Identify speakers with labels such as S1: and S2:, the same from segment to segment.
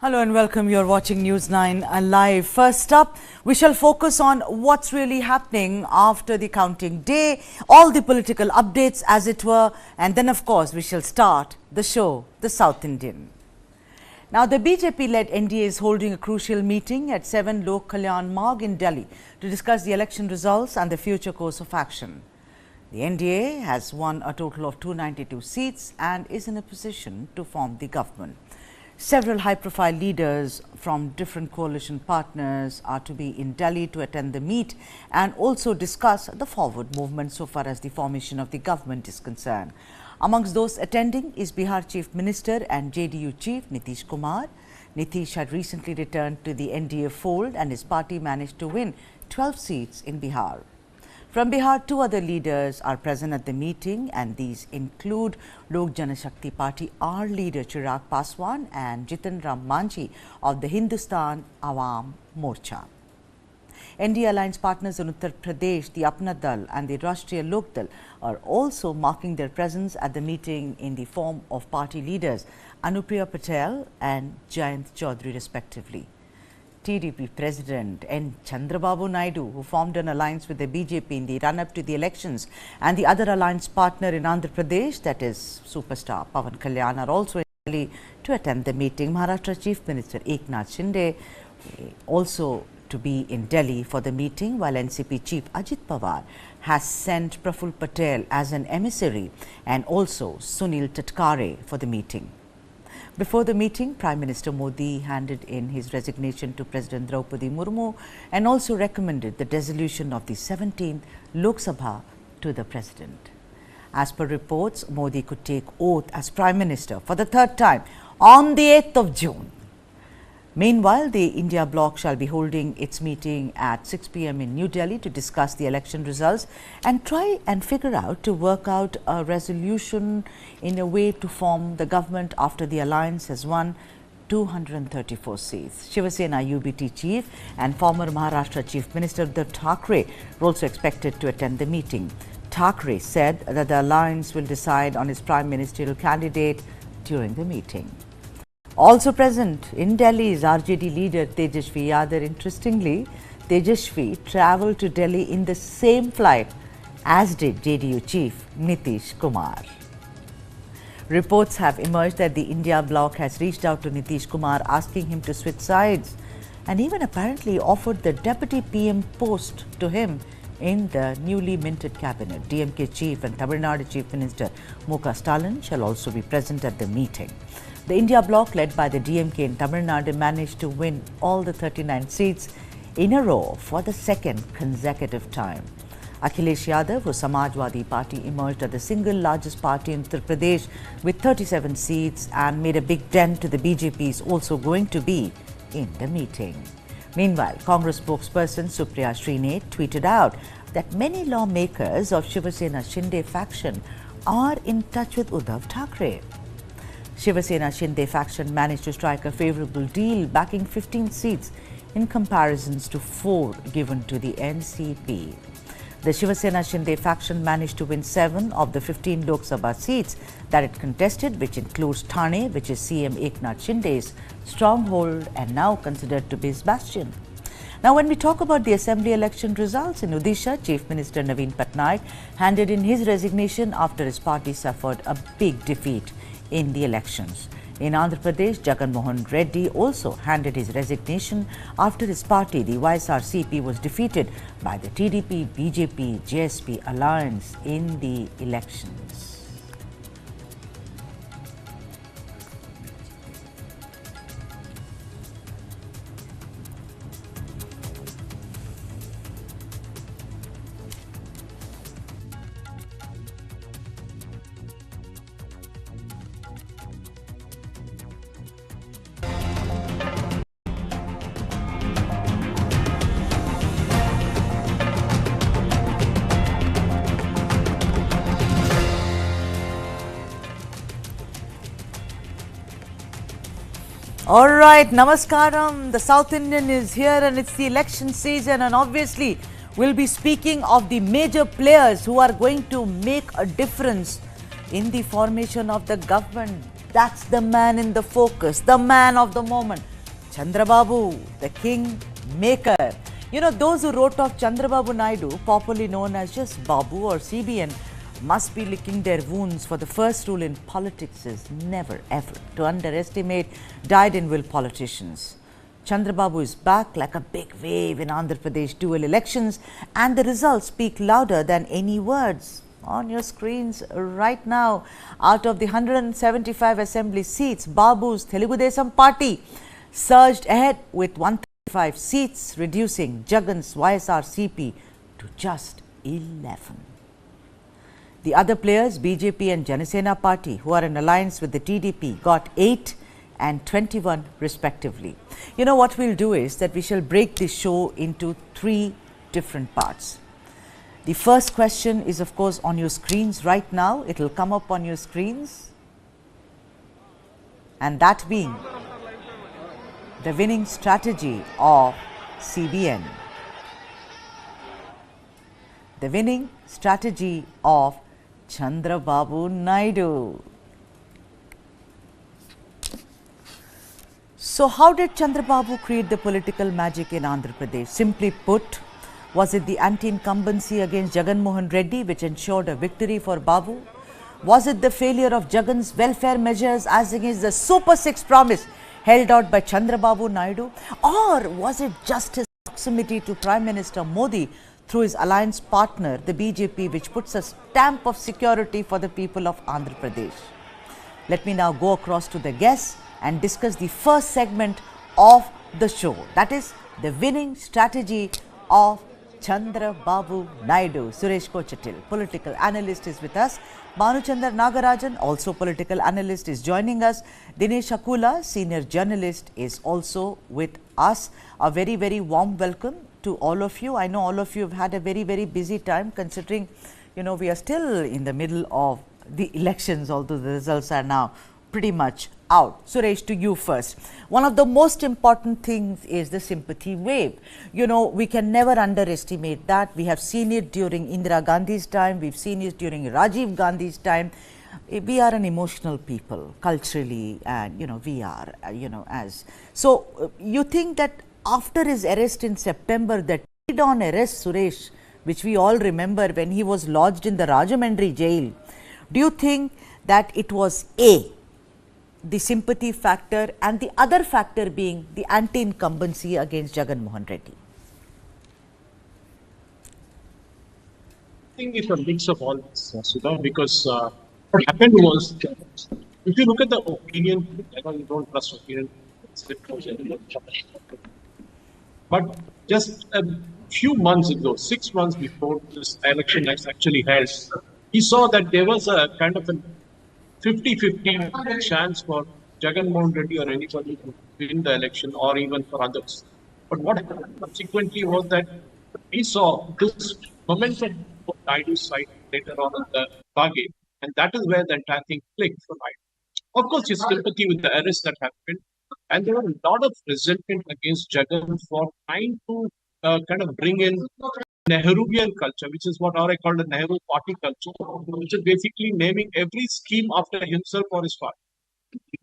S1: Hello and welcome. You're watching News 9 live. First up, we shall focus on what's really happening after the counting day, all the political updates as it were, and then of course we shall start the show, the South Indian. Now the BJP-led NDA is holding a crucial meeting at 7 Lok Kalyan Marg in Delhi to discuss the election results and the future course of action. The NDA has won a total of 292 seats and is in a position to form the government. Several high-profile leaders from different coalition partners are to be in Delhi to attend the meet and also discuss the forward movement so far as the formation of the government is concerned. Amongst those attending is Bihar Chief Minister and JDU Chief Nitish Kumar. Nitish had recently returned to the NDA fold and his party managed to win 12 seats in Bihar. From Bihar, two other leaders are present at the meeting, and these include Lok Janashakti Party R leader Chirag Paswan and Jitan Ram Manjhi of the Hindustan Awam Morcha. NDA alliance partners in Uttar Pradesh, the Apna Dal and the Rashtriya Lok Dal are also marking their presence at the meeting in the form of party leaders Anupriya Patel and Jayant Chaudhary respectively. TDP President Chandrababu Naidu, who formed an alliance with the BJP in the run-up to the elections, and the other alliance partner in Andhra Pradesh, that is superstar Pawan Kalyan, are also in Delhi to attend the meeting. Maharashtra Chief Minister Eknath Shinde also to be in Delhi for the meeting, while NCP Chief Ajit Pawar has sent Praful Patel as an emissary and also Sunil Tatkare for the meeting. Before the meeting, Prime Minister Modi handed in his resignation to President Draupadi Murmu and also recommended the dissolution of the 17th Lok Sabha to the President. As per reports, Modi could take oath as Prime Minister for the third time on the 8th of June. Meanwhile, the India bloc shall be holding its meeting at 6 p.m. in New Delhi to discuss the election results and try and figure out to work out a resolution in a way to form the government after the alliance has won 234 seats. Shiva Sena UBT chief and former Maharashtra Chief Minister Uddhav Thackeray are also expected to attend the meeting. Thackeray said that the alliance will decide on its prime ministerial candidate during the meeting. Also present in Delhi is RJD leader Tejashvi Yadav. Interestingly, Tejashvi travelled to Delhi in the same flight as did JDU chief Nitish Kumar. Reports have emerged that the India bloc has reached out to Nitish Kumar asking him to switch sides and even apparently offered the deputy PM post to him in the newly minted cabinet. DMK chief and Tamil Nadu chief minister Muka Stalin shall also be present at the meeting. The India bloc led by the DMK in Tamil Nadu managed to win all the 39 seats in a row for the second consecutive time. Akhilesh Yadav, whose Samajwadi Party emerged as the single largest party in Uttar Pradesh with 37 seats and made a big dent to the BJP, is also going to be in the meeting. Meanwhile, Congress spokesperson Supriya Srinath tweeted out that many lawmakers of Shiva Sena Shinde faction are in touch with Uddhav Thackeray. Shiva Sena Shinde faction managed to strike a favourable deal, backing 15 seats in comparisons to 4 given to the NCP. The Shiva Sena Shinde faction managed to win 7 of the 15 Lok Sabha seats that it contested, which includes Thane, which is CM Eknath Shinde's stronghold and now considered to be his bastion. Now, when we talk about the assembly election results in Odisha, Chief Minister Naveen Patnaik handed in his resignation after his party suffered a big defeat in the elections. In Andhra Pradesh, Jagan Mohan Reddy also handed his resignation after his party, the YSRCP, was defeated by the TDP-BJP-JSP alliance in the elections. All right, Namaskaram. The South Indian is here and it's the election season, and obviously we'll be speaking of the major players who are going to make a difference in the formation of the government. That's the man in the focus, the man of the moment. Chandrababu, the Kingmaker. You know, those who wrote off Chandrababu Naidu, popularly known as just Babu or CBN, must be licking their wounds, for the first rule in politics is never ever to underestimate dyed-in-will politicians. Chandrababu is back like a big wave in Andhra Pradesh dual elections, and the results speak louder than any words. On your screens right now, out of the 175 assembly seats, Babu's Telugu Desam party surged ahead with 135 seats, reducing Jagan's YSRCP to just 11. The other players, BJP and Janasena party, who are in alliance with the TDP, got 8 and 21 respectively. You know what we'll do is that we shall break this show into 3 different parts. The first question is, of course, on your screens right now. It will come up on your screens. And that being the winning strategy of CBN. The winning strategy of Chandrababu Naidu. So how did Chandrababu create the political magic in Andhra Pradesh? Simply put, was it the anti-incumbency against Jagan Mohan Reddy which ensured a victory for Babu? Was it the failure of Jagan's welfare measures as against the Super 6 promise held out by Chandrababu Naidu? Or was it just his proximity to Prime Minister Modi through his alliance partner, the BJP, which puts a stamp of security for the people of Andhra Pradesh? Let me now go across to the guests and discuss the first segment of the show. That is the winning strategy of Chandrababu Naidu. Suresh Kochatil, political analyst, is with us. Bhanuchandar Nagarajan, also political analyst, is joining us. Dinesh Akula, senior journalist, is also with us. A very, very warm welcome to all of you. I know all of you have had a very, very busy time, considering, you know, we are still in the middle of the elections, although the results are now pretty much out. Suresh, to you first. One of the most important things is the sympathy wave. You know, we can never underestimate that. We have seen it during Indira Gandhi's time. We've seen it during Rajiv Gandhi's time. We are an emotional people culturally, and, you know, we are, So, you think that after his arrest in September, that head-on arrest, Suresh, which we all remember when he was lodged in the Rajamandri jail, do you think that it was the sympathy factor, and the other factor being the anti-incumbency against Jagan Mohan Reddy?
S2: I think it's a mix of all this, Sudha, because what happened was, if you look at the opinion, I know you don't trust opinion, but just a few months ago, 6 months before this election was actually held, he saw that there was a kind of a 50-50 chance for Jagan Mohan Reddy or anybody to win the election, or even for others. But what happened subsequently was that we saw this momentum for Naidu's side later on in the bargain, and that is where the entire thing clicked for Naidu. Of course, his sympathy with the arrest that happened, and there were a lot of resentment against Jagan for trying to kind of bring in Nehruvian culture, which is what I call the Nehru party culture, which is basically naming every scheme after himself or his father.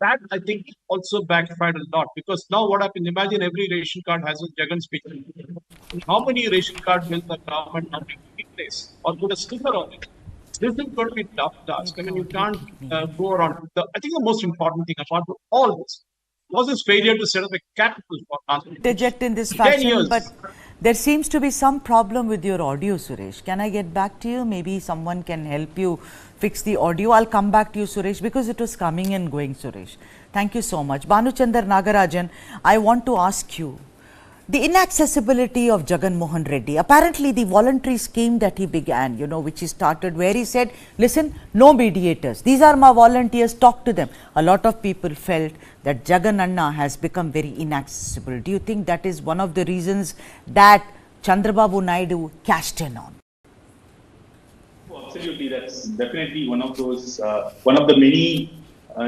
S2: That, I think, also backfired a lot, because now what happened, imagine every ration card has a Jagan's picture. How many ration cards will the government now replace or put a sticker on it? This is going to be a tough task. I mean, you can't go around. I think the most important thing apart from all this was his failure to set up a capital for Andhra.
S1: Interject in this fashion, but there seems to be some problem with your audio, Suresh. Can I get back to you? Maybe someone can help you fix the audio. I'll come back to you, Suresh, because it was coming and going, Suresh. Thank you so much. Bhanuchandar Nagarajan, I want to ask you, the inaccessibility of Jagan Mohan Reddy, apparently the voluntary scheme that he began, you know, which he started, where he said, listen, no mediators. These are my volunteers, talk to them. A lot of people felt that Jagan Anna has become very inaccessible. Do you think that is one of the reasons that Chandrababu Naidu cashed in on?
S3: Oh, absolutely, that's definitely one of those, one of the many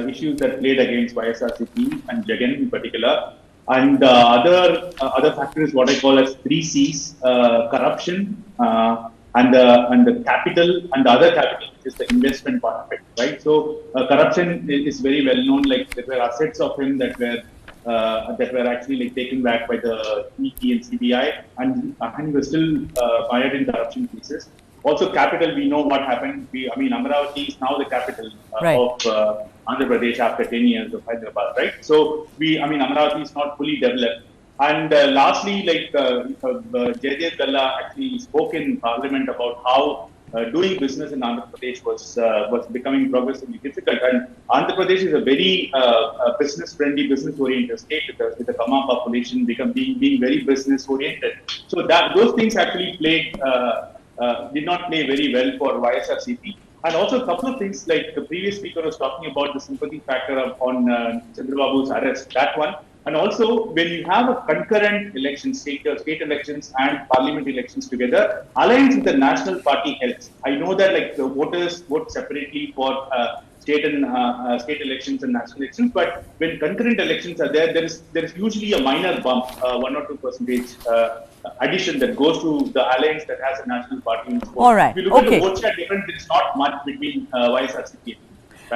S3: issues that played against YSRCP and Jagan in particular. And the other factor is what I call as 3 C's: corruption, and the capital, and the other capital, which is the investment part of it, right? So corruption is very well known. Like, there were assets of him that were that were actually like taken back by the ET and CBI, and he was still fired in corruption cases. Also, capital, we know what happened. Amaravati is now the capital of Andhra Pradesh after 10 years of Hyderabad, right? So, Amaravati is not fully developed. And lastly, Jaydev Galla actually spoke in Parliament about how doing business in Andhra Pradesh was becoming progressively difficult. And Andhra Pradesh is a very business-friendly, business-oriented state with the Kama population being very business-oriented. So those things actually did not play very well for YSRCP. And also a couple of things, like the previous speaker was talking about the sympathy factor on Chandrababu's arrest, that one. And also, when you have a concurrent election, state elections and parliament elections together, alliance with the national party helps. I know that the voters vote separately for state elections and national elections, but when concurrent elections are there is usually a minor bump, 1 or 2% addition that goes to the alliance that has a national party in support.
S1: All right.
S3: If you look at the vote share difference, it's not much between YSRCP.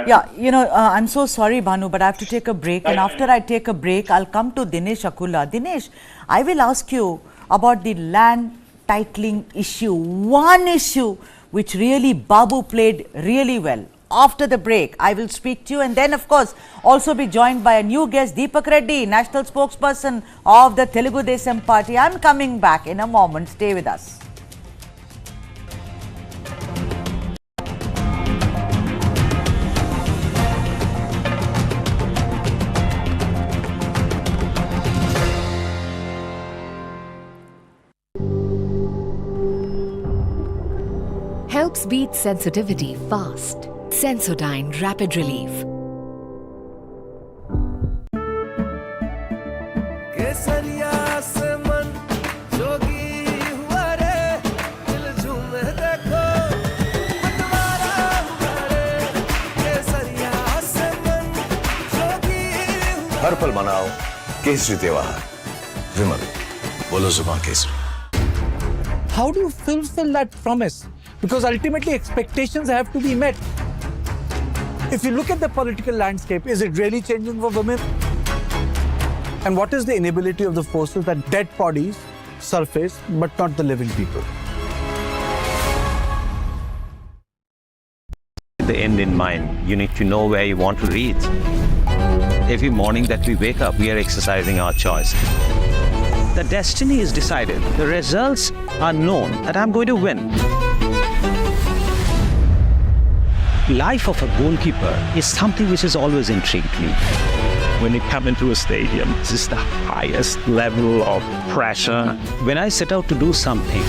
S1: Yeah, I'm so sorry, Bhanu, but I have to take a break. And after I take a break, I'll come to Dinesh Akula. Dinesh, I will ask you about the land titling issue. One issue which really Babu played really well. After the break, I will speak to you, and then, of course, also be joined by a new guest, Deepak Reddy, national spokesperson of the Telugu Desam Party. I'm coming back in a moment. Stay with us.
S4: Helps beat sensitivity fast. Sensodyne Rapid Relief.
S5: हर पल मनाओ केसरी त्योहार विमल बोलो जुबान Kesari.
S6: How do you fulfill that promise? Because ultimately expectations have to be met. If you look at the political landscape, is it really changing for women? And what is the inability of the forces that dead bodies surface but not the living people?
S7: The end in mind. You need to know where you want to reach. Every morning that we wake up, we are exercising our choice. The destiny is decided. The results are known that I'm going to win. Life of a goalkeeper is something which has always intrigued me. When you come into a stadium, this is the highest level of pressure. When I set out to do something,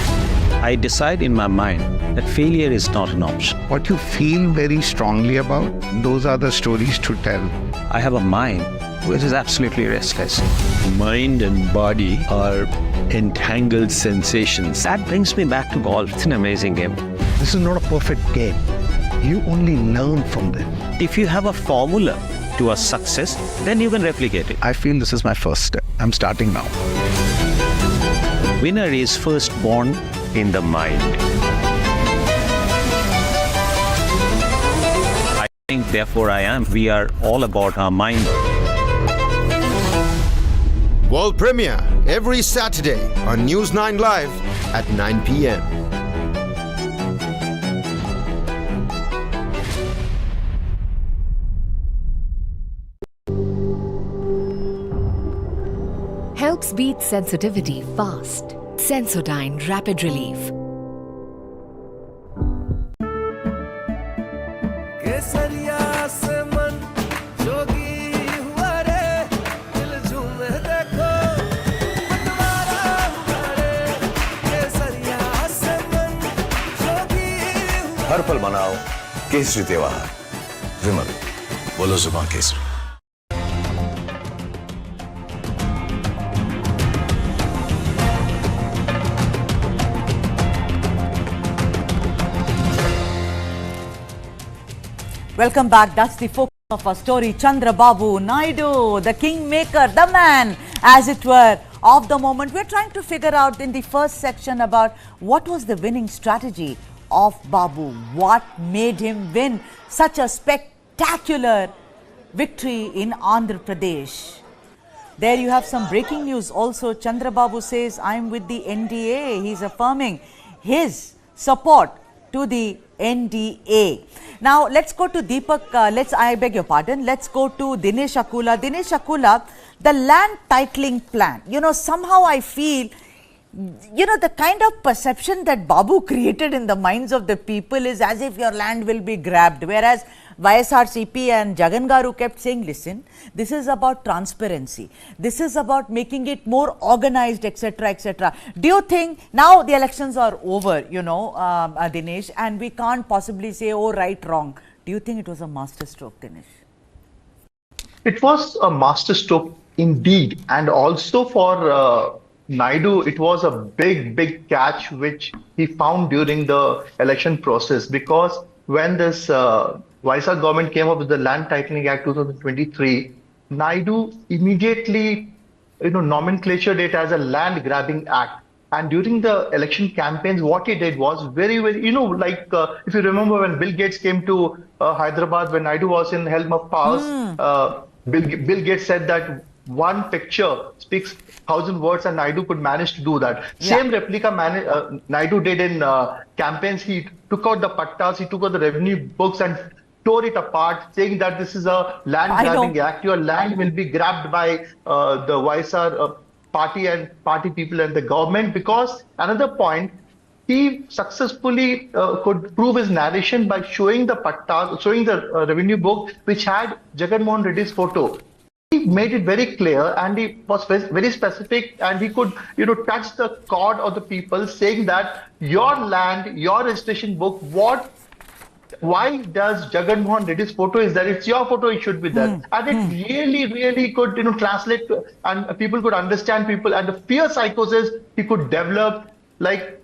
S7: I decide in my mind that failure is not an option.
S8: What you feel very strongly about, those are the stories to tell.
S7: I have a mind which is absolutely restless.
S9: Mind and body are entangled sensations.
S7: That brings me back to golf. It's an amazing game.
S8: This is not a perfect game. You only learn from them.
S7: If you have a formula to a success, then you can replicate it.
S8: I feel this is my first step. I'm starting now.
S7: Winner is first born in the mind. I think, therefore I am. We are all about our mind.
S10: World premiere every Saturday on News9 Live at 9 p.m.
S4: Helps beat sensitivity fast. Sensodyne Rapid Relief.
S5: हर पल मनाओ केसरी त्योहार विमल बोलो जुबान Kesari.
S1: Welcome back. That's the focus of our story. Chandrababu Naidu, the kingmaker, the man, as it were, of the moment. We're trying to figure out in the first section about what was the winning strategy of Babu. What made him win such a spectacular victory in Andhra Pradesh? There you have some breaking news also. Chandrababu says, I'm with the NDA. He's affirming his support to the NDA. Now, let's go to Deepak. I beg your pardon. Let's go to Dinesh Akula. Dinesh Akula, the land titling plan. You know, somehow I feel, you know, the kind of perception that Babu created in the minds of the people is as if your land will be grabbed. Whereas YSRCP and Jagan Garu kept saying, listen, this is about transparency. This is about making it more organized, etc., etc. Do you think now the elections are over, you know, Dinesh, and we can't possibly say, oh, right, wrong. Do you think it was a masterstroke, Dinesh?
S11: It was a masterstroke indeed. And also for Naidu, it was a big catch which he found during the election process, because when this YSR government came up with the Land Titling Act 2023, Naidu immediately, nomenclatured it as a land grabbing act. And during the election campaigns, what he did was very, if you remember when Bill Gates came to Hyderabad, when Naidu was in helm of powers, Bill Gates said that one picture speaks 1,000 words, and Naidu could manage to do that. Yeah. Same replica Naidu did in campaigns. He took out the pattas, he took out the revenue books and tore it apart, saying that this is a land grabbing act. Your land will be grabbed by the YSR party and party people and the government. Because another point, he successfully could prove his narration by showing the pattas, showing the revenue book which had Jagan Mohan Reddy's photo. He made it very clear, and he was very specific, and he could, touch the chord of the people, saying that your land, your registration book, why does Jagan Mohan Reddy's photo is there? It's your photo, it should be there. And it really could, translate, and people could understand people, and the fear psychosis he could develop, like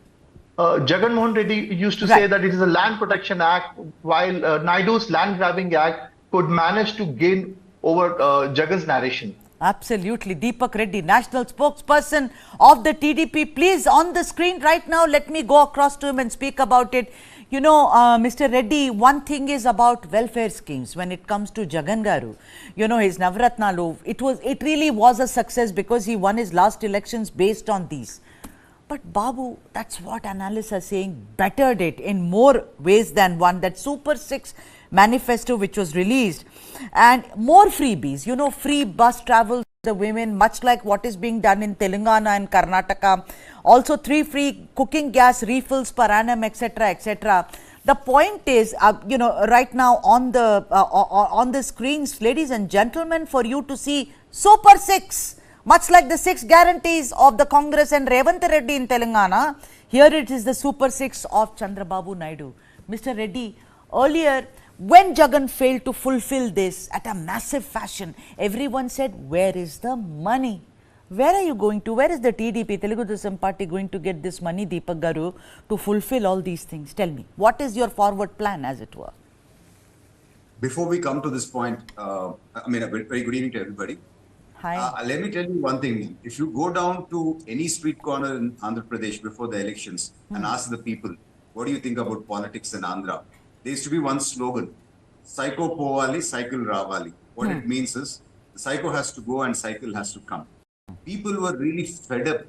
S11: Jagan Mohan Reddy used to say that it is a land protection act, while Naidu's land grabbing act could manage to gain over Jagan's narration.
S1: Absolutely. Deepak Reddy, national spokesperson of the TDP. Please, on the screen right now, let me go across to him and speak about it. You know, Mr. Reddy, one thing is about welfare schemes when it comes to Jagan Garu. You know, his Navratnalu, it really was a success because he won his last elections based on these. But Babu, that's what analysts are saying, bettered it in more ways than one. That Super 6 manifesto which was released, and more freebies, free bus travel to the women, much like what is being done in Telangana and Karnataka. Also 3 free cooking gas refills per annum, etc., etc. The point is, right now on the screens, ladies and gentlemen, for you to see Super 6, much like the 6 guarantees of the Congress and Revanth Reddy in Telangana, here it is the Super 6 of Chandrababu Naidu. Mr. Reddy, earlier, when Jagan failed to fulfill this at a massive fashion, everyone said, where is the money? Where are you going to? Where is the TDP, Telugu Desam Party, going to get this money, Deepak Garu, to fulfill all these things? Tell me, what is your forward plan, as it were?
S12: Before we come to this point, a very good evening to everybody.
S1: Hi.
S12: Let me tell you one thing. If you go down to any street corner in Andhra Pradesh before the elections and ask the people, what do you think about politics in Andhra? There used to be one slogan, Psycho Povali, Cycle Ravali. What it means is, the psycho has to go and cycle has to come. People were really fed up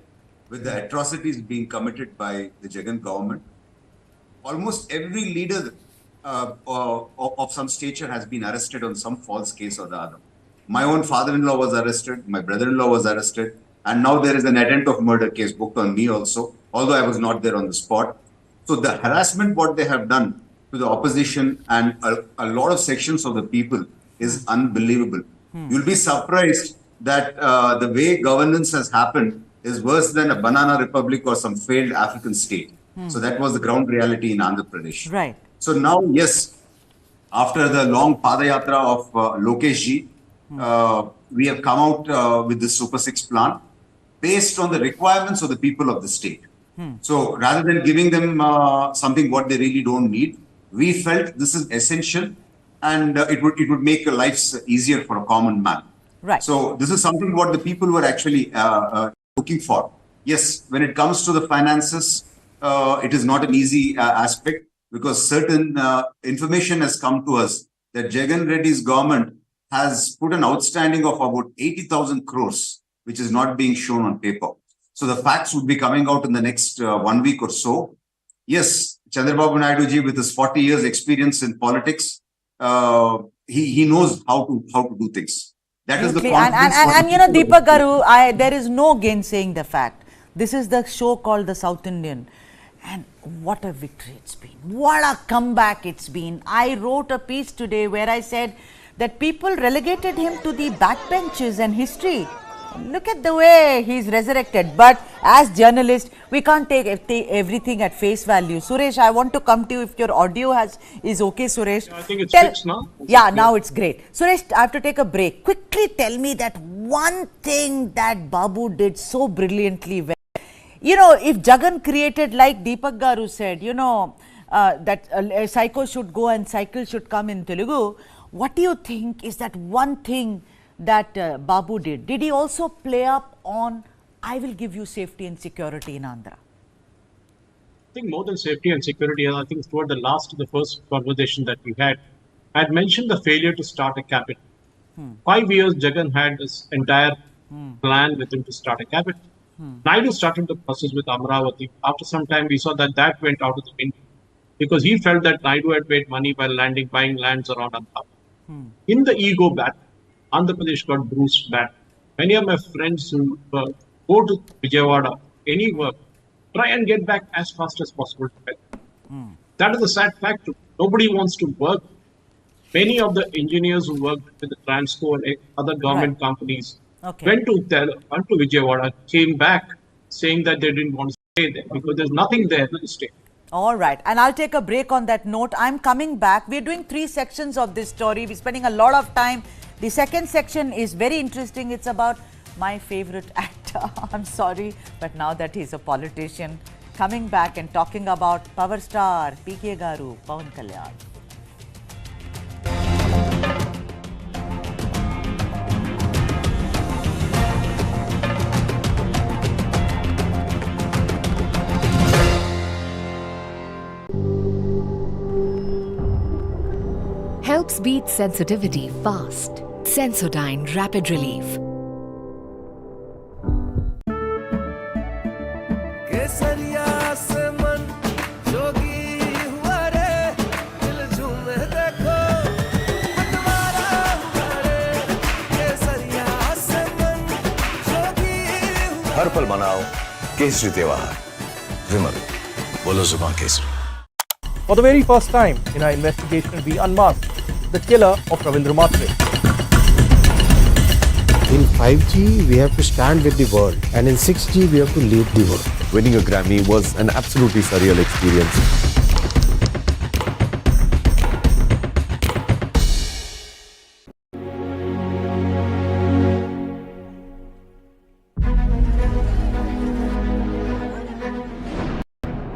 S12: with the atrocities being committed by the Jagan government. Almost every leader of some stature has been arrested on some false case or the other. My own father-in-law was arrested, my brother-in-law was arrested, and now there is an attempt of murder case booked on me also, although I was not there on the spot. So the harassment what they have done to the opposition and a lot of sections of the people is unbelievable. You'll be surprised that the way governance has happened is worse than a banana republic or some failed African state. So that was the ground reality in Andhra Pradesh.
S1: Right.
S12: So now, yes, after the long Padayatra of Lokesh ji, we have come out with this Super 6 plan based on the requirements of the people of the state. So rather than giving them something what they really don't need, we felt this is essential, and it would make lives easier for a common man.
S1: Right.
S12: So this is something what the people were actually looking for. Yes, when it comes to the finances, it is not an easy aspect, because certain information has come to us that Jagan Reddy's government has put an outstanding of about 80,000 crores, which is not being shown on paper. So the facts would be coming out in the next 1 week or so. Yes, Chandrababu Naidu ji, with his 40 years experience in politics, he knows how to do things. That is the confidence.
S1: And you know, Deepak Garu, there is no gainsaying the fact. This is the show called the South Indian. And what a victory it's been. What a comeback it's been. I wrote a piece today where I said that people relegated him to the backbenches and history. Look at the way he's resurrected. But as journalists, we can't take everything at face value. Suresh, I want to come to you if your audio is okay, Suresh.
S2: I think it's fixed now.
S1: Now it's great. Suresh, I have to take a break. Quickly tell me that one thing that Babu did so brilliantly well. You know, if Jagan created, like Deepak Garu said, you know, that psycho should go and cycle should come in Telugu, what do you think is that one thing that Babu did? Did he also play up on, I will give you safety and security in Andhra?
S2: I think more than safety and security, I think toward the first conversation that we had, I had mentioned the failure to start a cabinet. 5 years, Jagan had this entire plan with him to start a cabinet. Naidu started the process with Amravati. After some time, we saw that went out of the window because he felt that Naidu had made money by buying lands around Andhra. In the ego battle, Andhra Pradesh got bruised bad. Many of my friends who go to Vijayawada, any work, try and get back as fast as possible to bed. That is a sad fact. Nobody wants to work. Many of the engineers who worked with the Transco and other government companies went to Vijayawada, came back saying that they didn't want to stay there because there's nothing there to stay.
S1: All right. And I'll take a break on that note. I'm coming back. We're doing 3 sections of this story. We're spending a lot of time. The second section is very interesting. It's about my favorite actor. I'm sorry, but now that he's a politician, coming back and talking about power star PK Garu, Pawan Kalyan.
S4: Helps beat sensitivity fast. Sensodyne Rapid Relief.
S5: हर पल मनाओ केसरी त्योहार विमल बोलो जुबान Kesari.
S6: For the very first time in our investigation, we unmasked the killer of Ravindra Matre.
S10: In 5G, we have to stand with the world, and in 6G, we have to lead the world.
S5: Winning a Grammy was an absolutely surreal experience.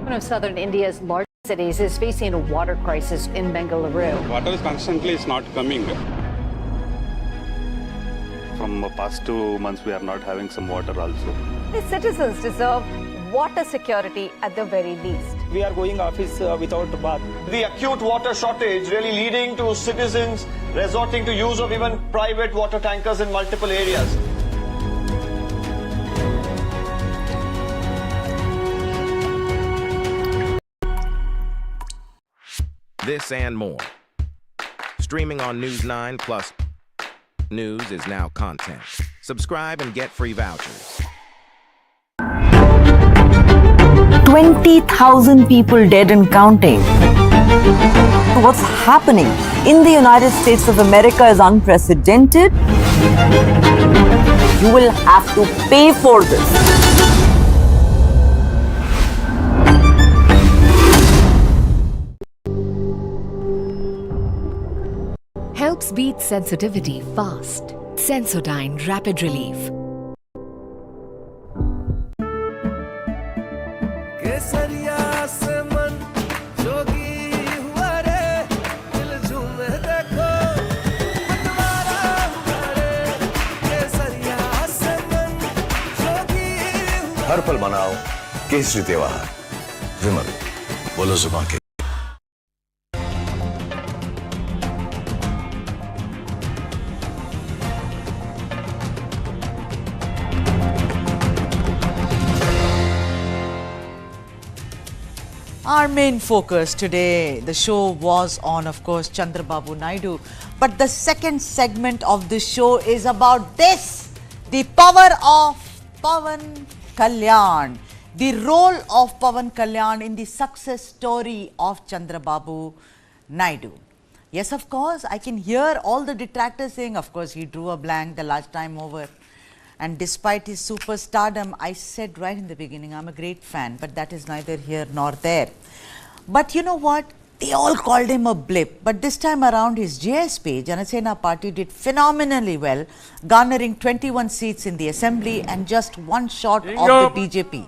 S13: One of southern India's largest cities is facing a water crisis in Bengaluru.
S14: Water is constantly not coming. From the past 2 months, we are not having some water also.
S13: The citizens deserve water security at the very least.
S15: We are going office without bath. The acute water shortage really leading to citizens resorting to use of even private water tankers in multiple areas.
S16: This and more. Streaming on News9 Plus. News is now content. Subscribe and get free vouchers.
S17: 20,000 people dead and counting. What's happening in the United States of America is unprecedented. You will have to pay for this.
S4: Helps beat sensitivity fast. Sensodyne Rapid Relief.
S5: हर पल मनाओ केसरी त्योहार विमल बोलो जुबान के.
S1: Our main focus today, the show was on, of course, Chandrababu Naidu. But the second segment of the show is about this, the power of Pawan Kalyan, the role of Pawan Kalyan in the success story of Chandrababu Naidu. Yes, of course, I can hear all the detractors saying, of course, he drew a blank the last time over. And despite his superstardom, I said right in the beginning, I'm a great fan, but that is neither here nor there. But you know what? They all called him a blip. But this time around, his JSP, Janasena party, did phenomenally well, garnering 21 seats in the assembly and just one short of the BJP.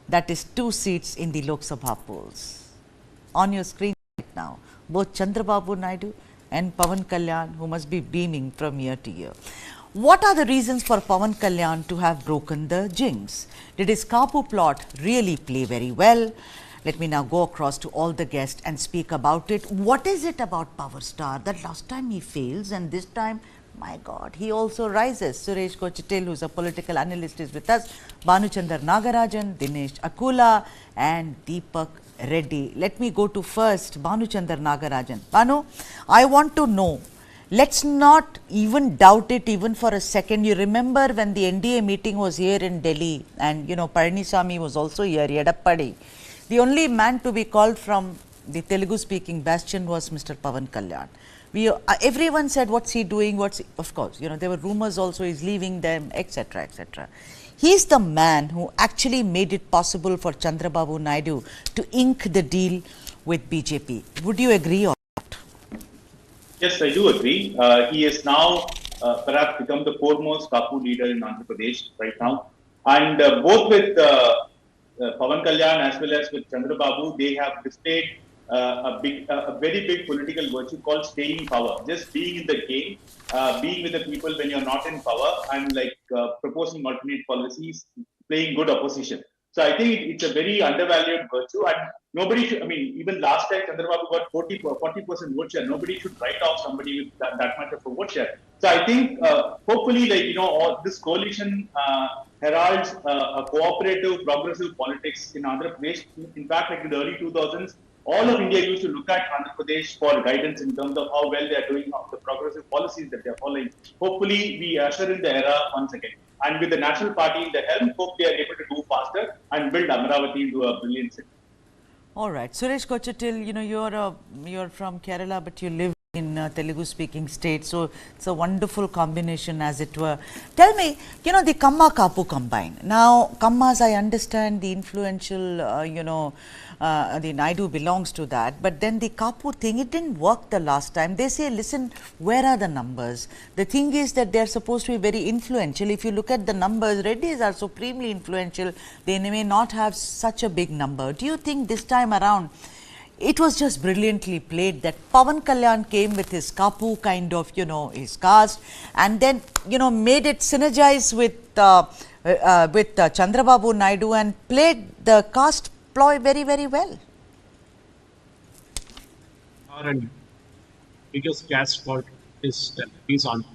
S1: That is 2 seats in the Lok Sabha polls. On your screen right now, both Chandrababu Naidu and Pawan Kalyan, who must be beaming from year to year. What are the reasons for Pawan Kalyan to have broken the jinx? Did his Kapu plot really play very well? Let me now go across to all the guests and speak about it. What is it about Power Star that last time he fails and this time, my God, he also rises? Suresh Kochitil, who's a political analyst, is with us. Bhanuchandar Nagarajan, Dinesh Akula and Deepak Reddy. Let me go to first Bhanuchandar Nagarajan. Bhanu, I want to know, let's not even doubt it even for a second. You remember when the NDA meeting was here in Delhi and, you know, Palaniswamy was also here, Yedappadi. The only man to be called from the Telugu-speaking bastion was Mr. Pawan Kalyan. Everyone said, what's he doing? Of course, you know, there were rumors also he's leaving them, etc., etc. He's the man who actually made it possible for Chandrababu Naidu to ink the deal with BJP. Would you agree or not?
S3: Yes, I do agree. He has now perhaps become the foremost Kapu leader in Andhra Pradesh right now. And both with Pawan Kalyan as well as with Chandrababu, they have displayed a very big political virtue called staying in power. Just being in the game, being with the people when you're not in power, and like proposing alternate policies, playing good opposition. So I think it's a very undervalued virtue, and nobody should. I mean, even last time Chandrababu got 40% vote share. Nobody should write off somebody with that much of a vote share. So I think hopefully, like, you know, all this coalition heralds a cooperative, progressive politics in Andhra Pradesh. In fact, like in the early 2000s, all of India used to look at Andhra Pradesh for guidance in terms of how well they are doing, of the progressive policies that they are following. Hopefully, we usher in the era once again. And with the National Party in the helm, hope they are able to do faster and build Amaravati into a brilliant city.
S1: All right. Suresh Kochitil, you know, you're from Kerala, but you live in Telugu-speaking state. So it's a wonderful combination, as it were. Tell me, you know, the Kamma Kapu combine. Now, Kammas, I understand the influential, the Naidu belongs to that. But then the Kapu thing, it didn't work the last time. They say, listen, where are the numbers? The thing is that they're supposed to be very influential. If you look at the numbers, Reddys are supremely influential. They may not have such a big number. Do you think this time around, it was just brilliantly played that Pawan Kalyan came with his Kapu kind of, you know, his caste, and then, you know, made it synergize with Chandrababu Naidu and played the caste ploy very, very well?
S2: Our biggest caste fault is on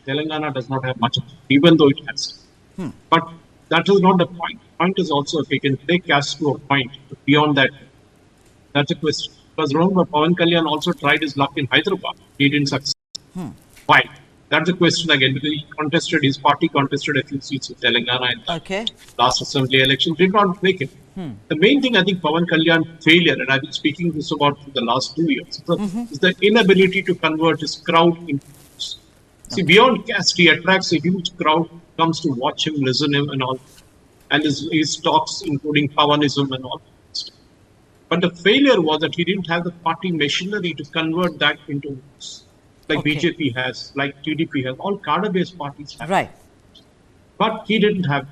S2: Telangana does not have much of it, even though it has. But that is not the point. The point is also, if we can take caste to a point beyond that, that's a question. Because remember, Pawan Kalyan also tried his luck in Hyderabad. He didn't succeed. Why? That's a question again, because his party contested a few seats in Telangana in the last assembly election, did not make it. The main thing, I think, Pawan Kalyan failure, and I've been speaking this about for the last 2 years, is the inability to convert his crowd into votes. See, beyond caste, he attracts a huge crowd, comes to watch him, listen to him and all. And his talks, including Pawanism and all. But the failure was that he didn't have the party machinery to convert that into votes. Like BJP has, like TDP has, all cadre-based parties have.
S1: Right.
S2: But he didn't have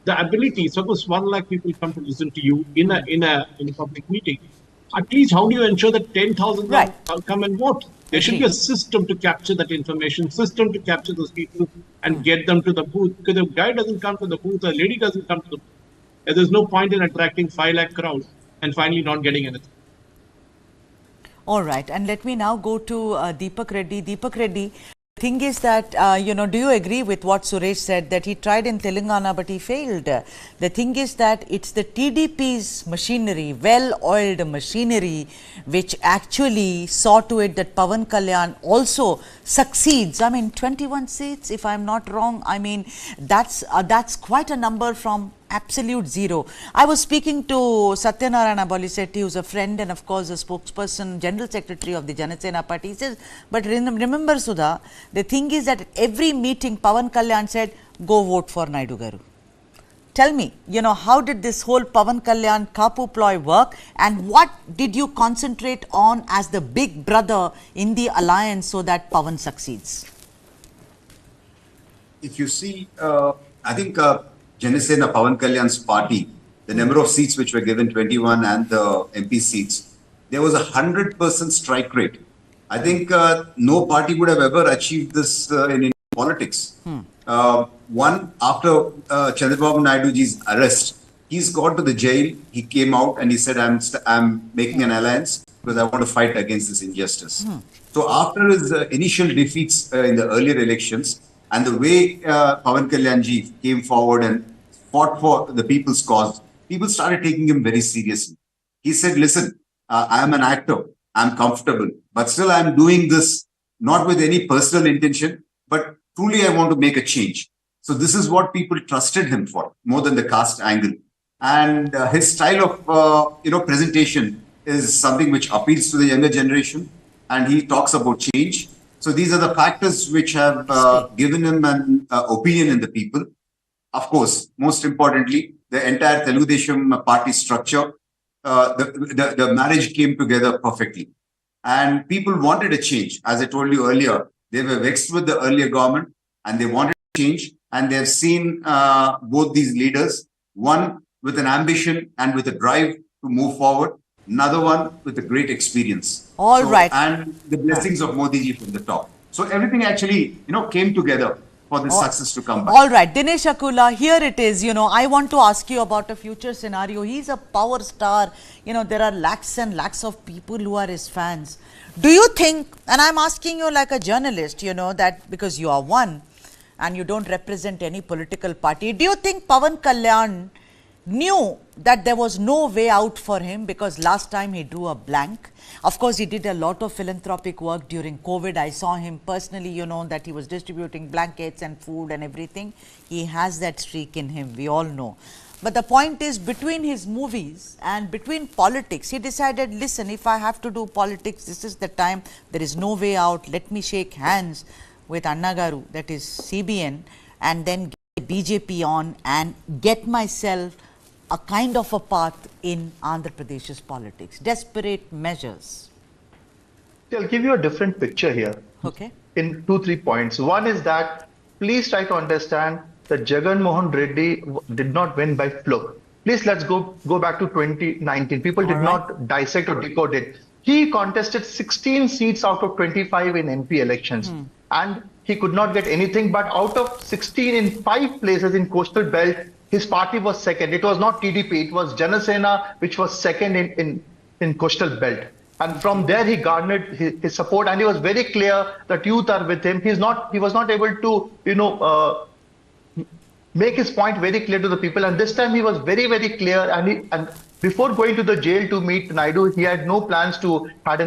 S2: the ability. Suppose 1 lakh people come to listen to you in a public meeting. At least, how do you ensure that 10,000 come and vote? There should be a system to capture that information, system to capture those people and get them to the booth. Because if a guy doesn't come to the booth, a lady doesn't come to the booth, there's no point in attracting 5 lakh crowd and finally not getting anything.
S1: All right. And let me now go to Deepak Reddy. Deepak Reddy, thing is that, do you agree with what Suresh said, that he tried in Telangana but he failed? The thing is that it's the TDP's machinery, well-oiled machinery, which actually saw to it that Pawan Kalyan also succeeds. I mean, 21 seats, if I'm not wrong. I mean, that's quite a number from absolute zero. I was speaking to Satyanarayana Bolisetti, who's a friend and of course a spokesperson, General Secretary of the Janasena Party. He says, but remember Sudha, the thing is that at every meeting Pawan Kalyan said, go vote for Naidu Garu. Tell me, how did this whole Pawan Kalyan Kapu ploy work, and what did you concentrate on as the big brother in the alliance so that Pawan succeeds?
S12: If you see, I think Janasena Pawan Kalyan's party, the number of seats which were given, 21, and the MP seats, there was 100% strike rate. I think no party would have ever achieved this in Indian politics. One, after Chandrababu Naidu's arrest, he's got to the jail. He came out and he said, I'm making an alliance because I want to fight against this injustice. So after his initial defeats in the earlier elections, and the way Pawan Kalyanji came forward and fought for the people's cause, people started taking him very seriously. He said, listen, I am an actor, I'm comfortable, but still I'm doing this not with any personal intention, but truly I want to make a change. So this is what people trusted him for, more than the caste angle. And his style of presentation is something which appeals to the younger generation, and he talks about change. So these are the factors which have given him an opinion in the people. Of course, most importantly, the entire Telugu Desam party structure, the marriage came together perfectly. And people wanted a change. As I told you earlier, they were vexed with the earlier government and they wanted change. And they have seen both these leaders, one with an ambition and with a drive to move forward, another one with a great experience.
S1: All right.
S12: And the blessings of Modi ji from the top. So everything actually, came together for this success to come back.
S1: All right, Dinesh Akula, here it is. I want to ask you about a future scenario. He's a power star. There are lakhs and lakhs of people who are his fans. Do you think, and I'm asking you like a journalist, that because you are one and you don't represent any political party, do you think Pawan Kalyan knew that there was no way out for him because last time he drew a blank? Of course, he did a lot of philanthropic work during COVID. I saw him personally, that he was distributing blankets and food and everything. He has that streak in him, we all know. But the point is, between his movies and between politics, he decided, listen, if I have to do politics, this is the time. There is no way out. Let me shake hands with Anna Garu, that is CBN, and then get BJP on and get myself a kind of a path in Andhra Pradesh's politics. Desperate measures.
S11: I'll give you a different picture here.
S1: Okay.
S11: In 2-3 points. One is that please try to understand that Jagan Mohan Reddy did not win by fluke. Please let's go back to 2019. People did not dissect or decode it. He contested 16 seats out of 25 in MP elections. And he could not get anything, but out of 16 in 5 places in coastal belt, his party was second. It was not TDP, it was Janasena, which was second in coastal belt. And from there he garnered his support, and he was very clear that youth are with him. He was not able to, make his point very clear to the people. And this time he was very, very clear. And before going to the jail to meet Naidu, he had no plans to have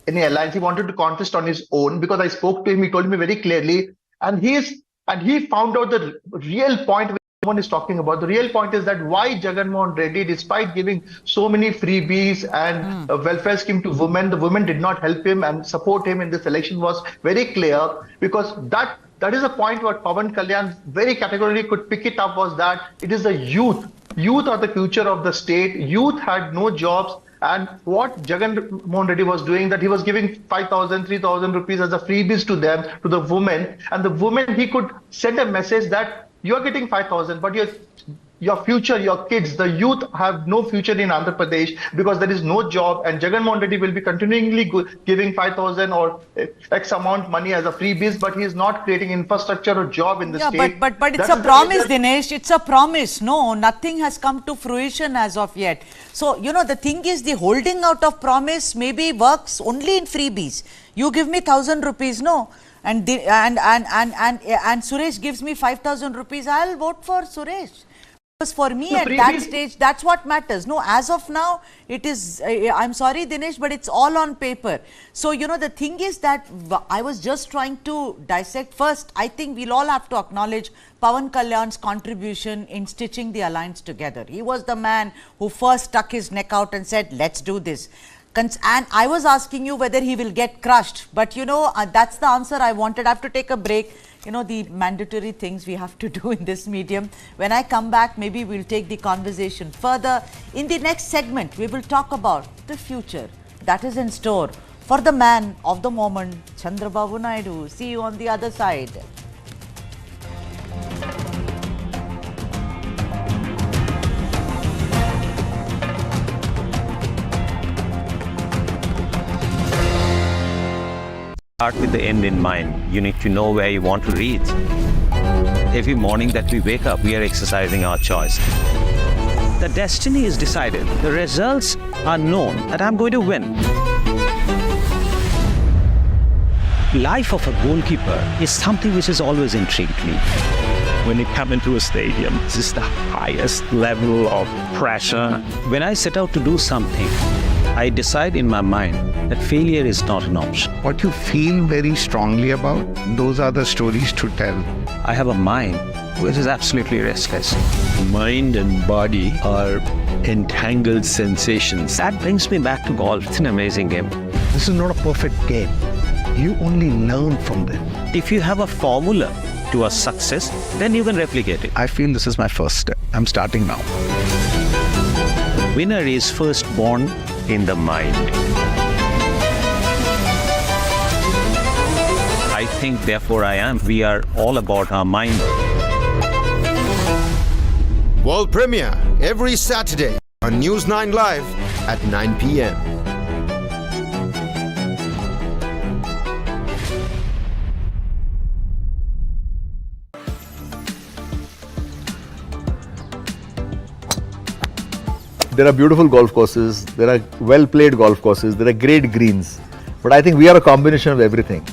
S11: any alliance. He wanted to contest on his own, because I spoke to him. He told me very clearly, and he found out the real point one is talking about. The real point is that why Jagan Mohan Reddy, despite giving so many freebies and a welfare scheme to women, the women did not help him and support him in this election was very clear, because that is a point where Pawan Kalyan very categorically could pick it up, was that it is the youth. Youth are the future of the state. Youth had no jobs. And what Jagan Mohan Reddy was doing, that he was giving 5,000, 3,000 rupees as a freebies to them, to the women. And the women, he could send a message that you are getting 5,000, but your future, your kids, the youth have no future in Andhra Pradesh because there is no job, and Jagan Mohan Reddy will be continually giving 5,000 or X amount money as a freebies, but he is not creating infrastructure or job in the state.
S1: But it's a promise, Dinesh. It's a promise. No, nothing has come to fruition as of yet. So, the thing is, the holding out of promise maybe works only in freebies. You give me 1,000 rupees, no. and Suresh gives me 5,000 rupees, I'll vote for Suresh. Because for me at that stage, that's what matters. No, as of now, it is, I'm sorry Dinesh, but it's all on paper. So, you know, the thing is that I was just trying to dissect. First, I think we'll all have to acknowledge Pawan Kalyan's contribution in stitching the alliance together. He was the man who first stuck his neck out and said, let's do this. And I was asking you whether he will get crushed, but you know, that's the answer I wanted. I have to take a break. You know, the mandatory things we have to do in this medium. When I come back, maybe we'll take the conversation further. In the next segment, we will talk about the future that is in store for the man of the moment, Chandrababu Naidu. See you on the other side.
S7: Start with the end in mind. You need to know where you want to reach. Every morning that we wake up, we are exercising our choice. The destiny is decided. The results are known that I'm going to win. Life of a goalkeeper is something which has always intrigued me. When you come into a stadium, this is the highest level of pressure. When I set out to do something, I decide in my mind that failure is not an option.
S8: What you feel very strongly about, those are the stories to tell.
S7: I have a mind which is absolutely restless.
S9: Mind and body are entangled sensations.
S7: That brings me back to golf. It's an amazing game.
S8: This is not a perfect game. You only learn from them.
S7: If you have a formula to a success, then you can replicate it.
S8: I feel this is my first step. I'm starting now.
S7: Winner is first born in the mind. I think, therefore I am. We are all about our mind.
S10: World premiere every Saturday on News9 Live at 9 p.m.
S5: There are beautiful golf courses, there are well-played golf courses, there are great greens. But I think we are a combination of everything.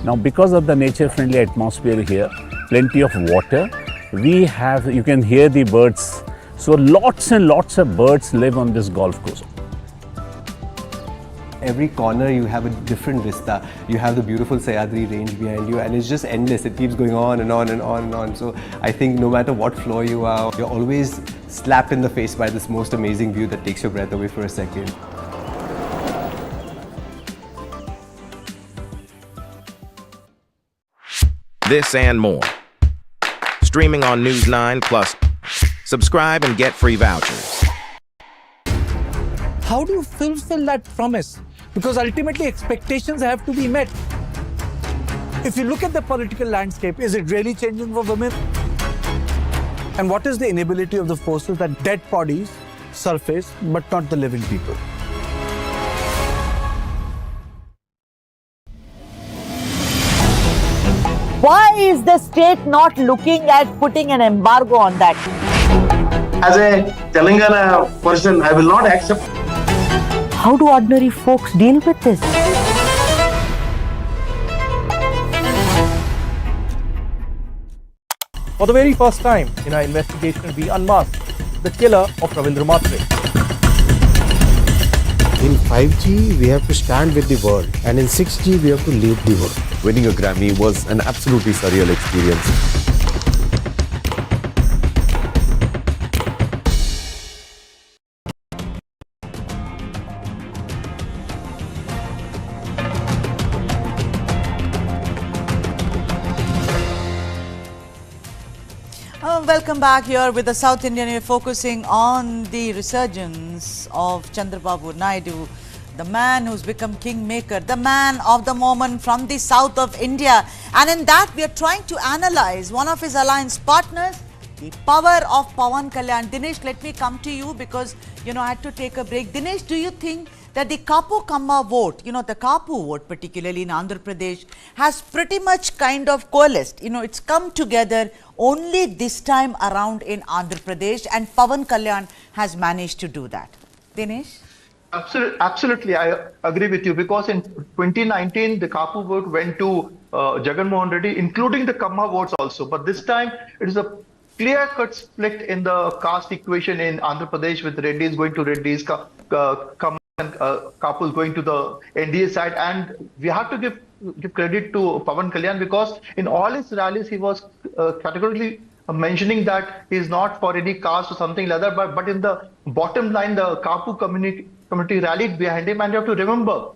S6: Now, because of the nature-friendly atmosphere here, plenty of water, you can hear the birds. So lots and lots of birds live on this golf course.
S18: Every corner you have a different vista. You have the beautiful Sayadri range behind you and it's just endless. It keeps going on and on and on and on. So I think no matter what floor you are, you're always slapped in the face by this most amazing view that takes your breath away for a second.
S16: This and more. Streaming on News9 Plus. Subscribe and get free vouchers.
S6: How do you fulfill that promise? Because ultimately expectations have to be met. If you look at the political landscape, is it really changing for women? And what is the inability of the forces that dead bodies surface but not the living people?
S17: Why is the state not looking at putting an embargo on that?
S19: As a Telangana person, I will not accept.
S17: How do ordinary folks deal with this?
S20: For the very first time in our investigation, we unmasked the killer of Ravindra Matre.
S21: In 5G, we have to stand with the world, and in 6G, we have to lead the world.
S5: Winning a Grammy was an absolutely surreal experience.
S1: Welcome back here with the South Indian. We're focusing on the resurgence of Chandrababu Naidu, the man who's become Kingmaker, the man of the moment from the south of India. And in that, we are trying to analyze one of his alliance partners, the power of Pawan Kalyan. Dinesh, let me come to you because, you know, I had to take a break. Dinesh, do you think that the Kapu Kamma vote, you know, the Kapu vote particularly in Andhra Pradesh has pretty much kind of coalesced, you know, it's come together only this time around in Andhra Pradesh, and Pawan Kalyan has managed to do that? Dinesh?
S11: Absolutely, I agree with you because in 2019 the Kapu vote went to Jagan Mohan Reddy, including the Kamma votes also. But this time it is a clear-cut split in the caste equation in Andhra Pradesh with Reddys going to Reddys, Kamma and Kapus going to the NDA side. And we have to give credit to Pawan Kalyan because in all his rallies he was categorically mentioning that he is not for any caste or something like that. But in the bottom line, the Kapu community rallied behind him. And you have to remember,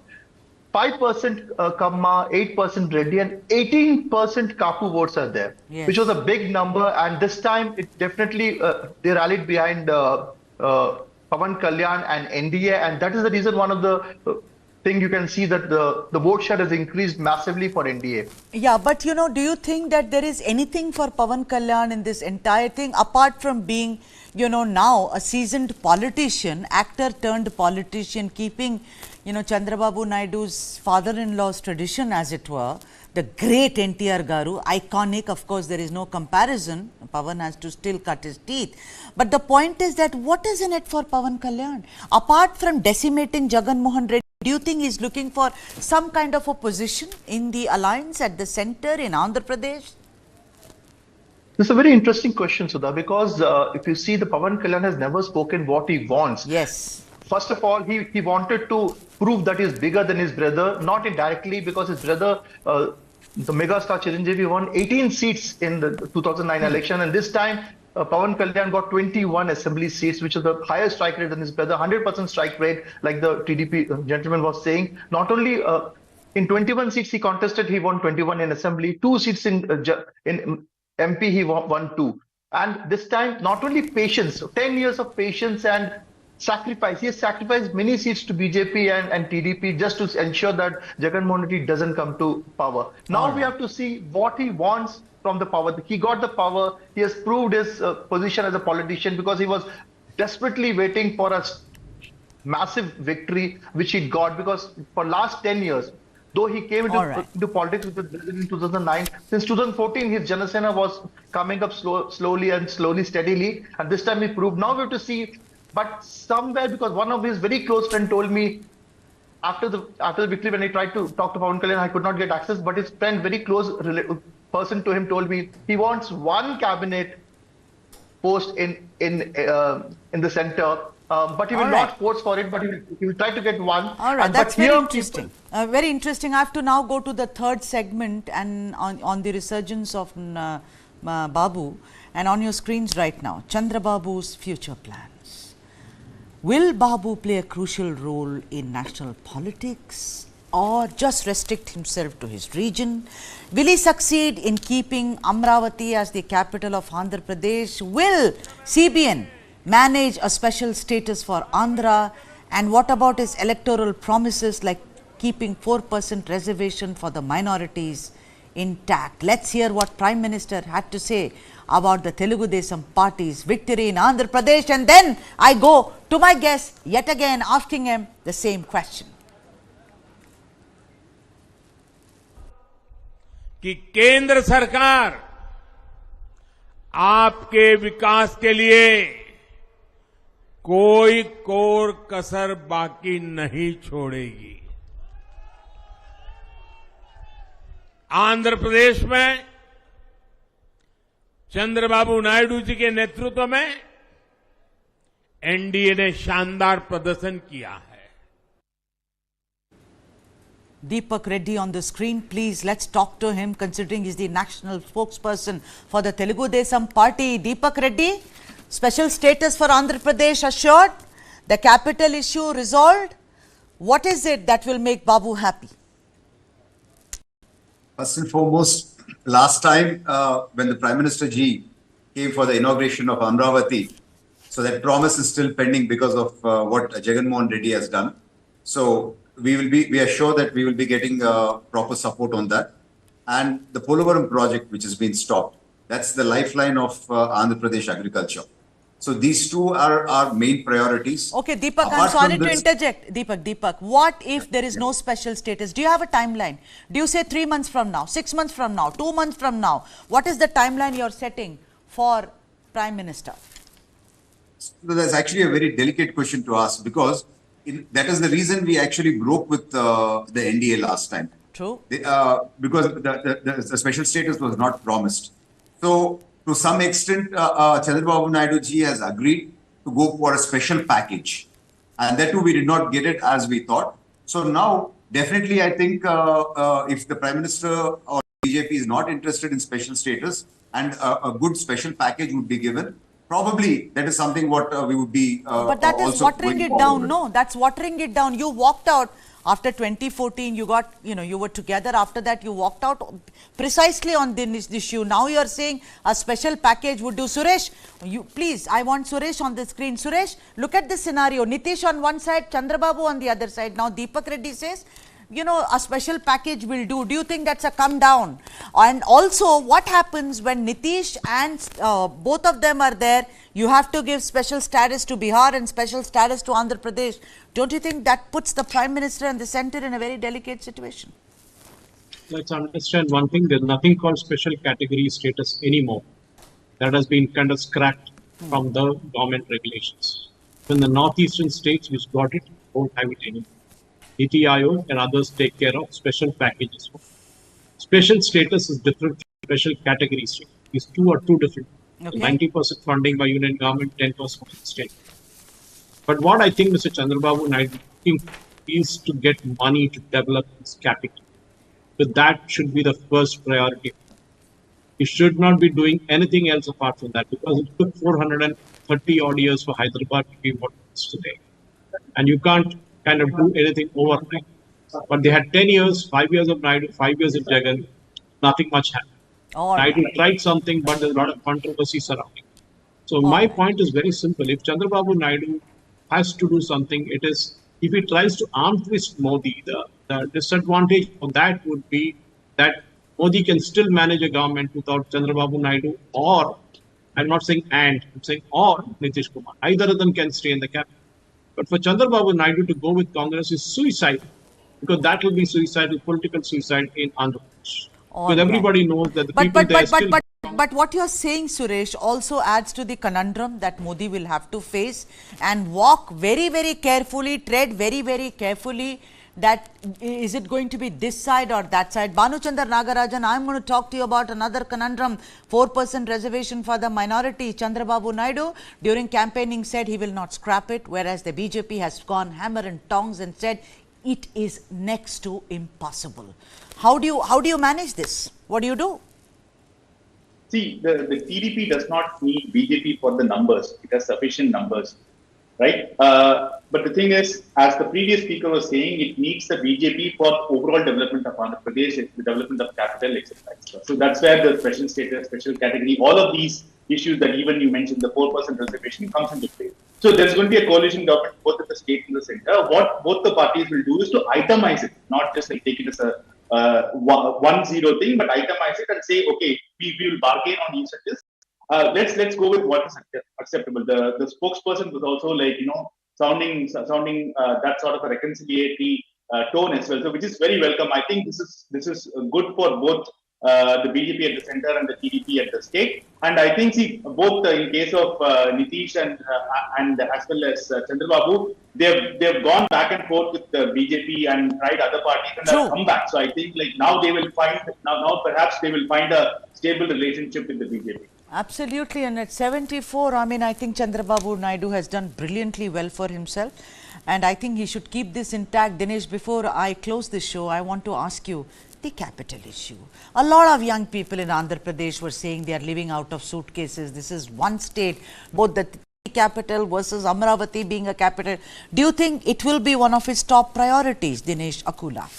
S11: 5% Kamma, 8% Reddy, and 18% Kapu votes are there, which was a big number. And this time, it definitely they rallied behind Pawan Kalyan and NDA, and that is the reason. One of the thing you can see that the vote share has increased massively for NDA.
S1: Yeah, but do you think that there is anything for Pawan Kalyan in this entire thing apart from being, now a seasoned politician, actor turned politician, keeping, Chandrababu Naidu's father-in-law's tradition, as it were, the great NTR Garu, iconic, of course, there is no comparison. Pawan has to still cut his teeth. But the point is that what is in it for Pawan Kalyan? Apart from decimating Jagan Mohan Reddy, do you think he's looking for some kind of a position in the alliance at the center in Andhra Pradesh?
S11: This is a very interesting question, Sudha, because if you see, the Pawan Kalyan has never spoken what he wants.
S1: Yes.
S11: First of all, he wanted to prove that he's bigger than his brother, not indirectly, because his brother, the megastar Chiranjeevi, won 18 seats in the 2009 election, and this time Pawan Kalyan got 21 assembly seats, which is the highest strike rate than his brother, 100% strike rate, like the TDP gentleman was saying. Not only in 21 seats he contested, he won 21 in assembly, 2 seats in MP, he won 2. And this time, not only patience, 10 years of patience and sacrifice. He has sacrificed many seats to BJP and TDP just to ensure that Jagan Mohan Reddy doesn't come to power. Now we have to see what he wants from the power. He got the power. He has proved his position as a politician because he was desperately waiting for a massive victory, which he got, because for last 10 years, though he came into politics with the president in 2009, since 2014, his Janasena was coming up slowly and steadily. And this time he proved. Now we have to see. But somewhere, because one of his very close friends told me after the victory, when I tried to talk to Pawan Kalyan, I could not get access. But his friend, very close person to him, told me he wants one cabinet post in the center, but he will not force for it. But he will try to get one.
S1: All right, that's very interesting. Very interesting. I have to now go to the third segment and on the resurgence of Babu, and on your screens right now, Chandrababu's future plan. Will Babu play a crucial role in national politics or just restrict himself to his region? Will he succeed in keeping Amravati as the capital of Andhra Pradesh? Will CBN manage a special status for Andhra? And what about his electoral promises like keeping 4% reservation for the minorities intact? Let's hear what Prime Minister had to say about the Telugu Desam party's victory in Andhra Pradesh, and then I go to my guest yet again asking him the same question.
S14: कि केंद्र सरकार आपके विकास के लिए कोई core कसर बाकी नहीं छोड़ेगी। आंध्र प्रदेश में चंद्रबाबू नायडू जी के नेतृत्व में एनडीए ने शानदार प्रदर्शन किया है।
S1: Deepak Reddy on the screen, please let's talk to him, considering he's the national spokesperson for the Telugu Desam party. Deepak Reddy, special status for Andhra Pradesh assured, the capital issue resolved. What is it that will make Babu happy?
S12: First and foremost, last time when the Prime Minister Ji came for the inauguration of Amravati, so that promise is still pending because of what Jagan Mohan Reddy has done. So we are sure that we will be getting proper support on that. And the Polavaram project, which has been stopped, that's the lifeline of Andhra Pradesh agriculture. So these two are our main priorities.
S1: Okay, Deepak, I'm sorry to interject. Deepak, what if there is no special status? Do you have a timeline? Do you say 3 months from now, 6 months from now, 2 months from now? What is the timeline you're setting for Prime Minister?
S12: So that's actually a very delicate question to ask, because that is the reason we actually broke with the NDA last time.
S1: True.
S12: Because the special status was not promised. So, to some extent, Chandrababu Naidu ji has agreed to go for a special package. And that too, we did not get it as we thought. So now, definitely, I think if the Prime Minister or BJP is not interested in special status and a good special package would be given, probably that is something what we would be
S1: but that is watering it down. No, that's watering it down. You walked out after 2014. You got, you were together. After that, you walked out precisely on this issue. Now you are saying a special package would do. Suresh, please, I want Suresh on the screen. Suresh, look at this scenario. Nitish on one side, Chandrababu on the other side. Now Deepak Reddy says, a special package will do. Do you think that's a come down? And also, what happens when Nitish and both of them are there? You have to give special status to Bihar and special status to Andhra Pradesh. Don't you think that puts the Prime Minister and the Centre in a very delicate situation?
S2: Let's understand one thing. There's nothing called special category status anymore. That has been kind of scrapped from the government regulations. When the northeastern states which got it don't have it anymore. Niti Aayog and others take care of special packages. Special status is different from special category status. These two are two different.
S1: Okay.
S2: 90% funding by union government, 10% from the state. But what I think Mr. Chandrababu Naidu is to get money to develop his capital. So that should be the first priority. He should not be doing anything else apart from that, because it took 430 odd years for Hyderabad to be what it is today. And you can't kind of do anything overnight. But they had 10 years, 5 years of Naidu, 5 years of Jagan, nothing much happened. Naidu tried something, but there's a lot of controversy surrounding. So my point is very simple. If Chandrababu Naidu has to do something, it is, if he tries to arm twist Modi, the disadvantage of that would be that Modi can still manage a government without Chandrababu Naidu, or, I'm not saying I'm saying or Nitish Kumar. Either of them can stay in the cabinet. But for Chandrababu Naidu to go with Congress is suicide, because that will be suicidal, political suicide in Andhra Pradesh. Because everybody knows that the people there still...
S1: But what you're saying, Suresh, also adds to the conundrum that Modi will have to face and walk very, very carefully, tread very, very carefully, that is it going to be this side or that side. Bhanuchandar Nagarajan, I'm going to talk to you about another conundrum, 4% reservation for the minority. Chandrababu Naidu during campaigning said he will not scrap it, whereas the BJP has gone hammer and tongs and said it is next to impossible. How do you manage this? What do you do?
S3: See, the TDP does not need BJP for the numbers. It has sufficient numbers, right? But the thing is, as the previous speaker was saying, it needs the BJP for overall development of Andhra Pradesh, the development of capital, etc. So that's where the special status, special category, all of these issues that even you mentioned, the 4% reservation comes into play. So there's going to be a coalition government both at the state and the center. What both the parties will do is to itemize it, not just like take it as a 1-0 thing, but itemize it and say, okay, we will bargain on each of this. Let's go with what is acceptable. The spokesperson was also like, sounding that sort of a reconciliatory tone as well, so which is very welcome. I think this is good for both the BJP at the center and the TDP at the state. And I think, see, both in case of Nitish and as well as Chandrababu, they've gone back and forth with the BJP and tried other parties and have come back. So I think like now they will find now perhaps they will find a stable relationship with the BJP.
S1: Absolutely, and at 74, I think Chandrababu Naidu has done brilliantly well for himself, and I think he should keep this intact. Dinesh, before I close this show, I want to ask you the capital issue. A lot of young people in Andhra Pradesh were saying they are living out of suitcases. This is one state, both the capital versus Amravati being a capital. Do you think it will be one of his top priorities, Dinesh Akula?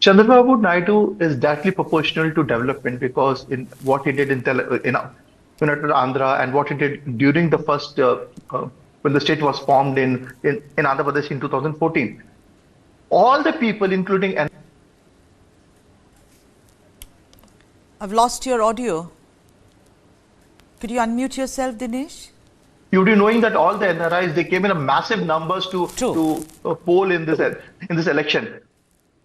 S11: Chandrababu Naidu is directly proportional to development, because in what he did in Andhra and what he did during the first when the state was formed in Andhra Pradesh in 2014, all the people, including...
S1: I've lost your audio. Could you unmute yourself, Dinesh?
S11: You'd be knowing that all the NRIs, they came in a massive numbers to poll in this election.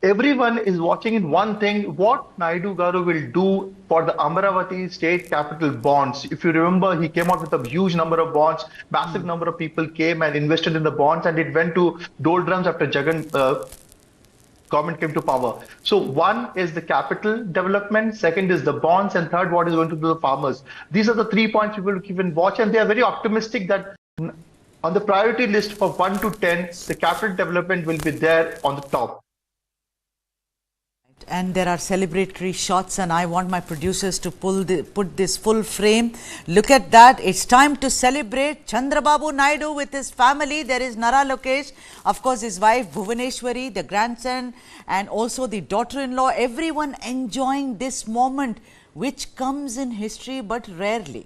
S11: everyone is watching in one thing, what Naidu Garu will do for the Amaravati state capital bonds. If you remember, he came out with a huge number of bonds, massive number of people came and invested in the bonds, and it went to doldrums after Jagan government came to power. So one is the capital development, second is the bonds, and third, what is going to do the farmers. These are the 3 points people keep in watch, and they are very optimistic that on the priority list for 1 to 10, the capital development will be there on the top.
S1: And there are celebratory shots, and I want my producers to put this full frame. Look at that. It's time to celebrate Chandrababu Naidu with his family. There is Nara Lokesh, of course his wife Bhuvaneshwari, the grandson, and also the daughter-in-law. Everyone enjoying this moment, which comes in history but rarely.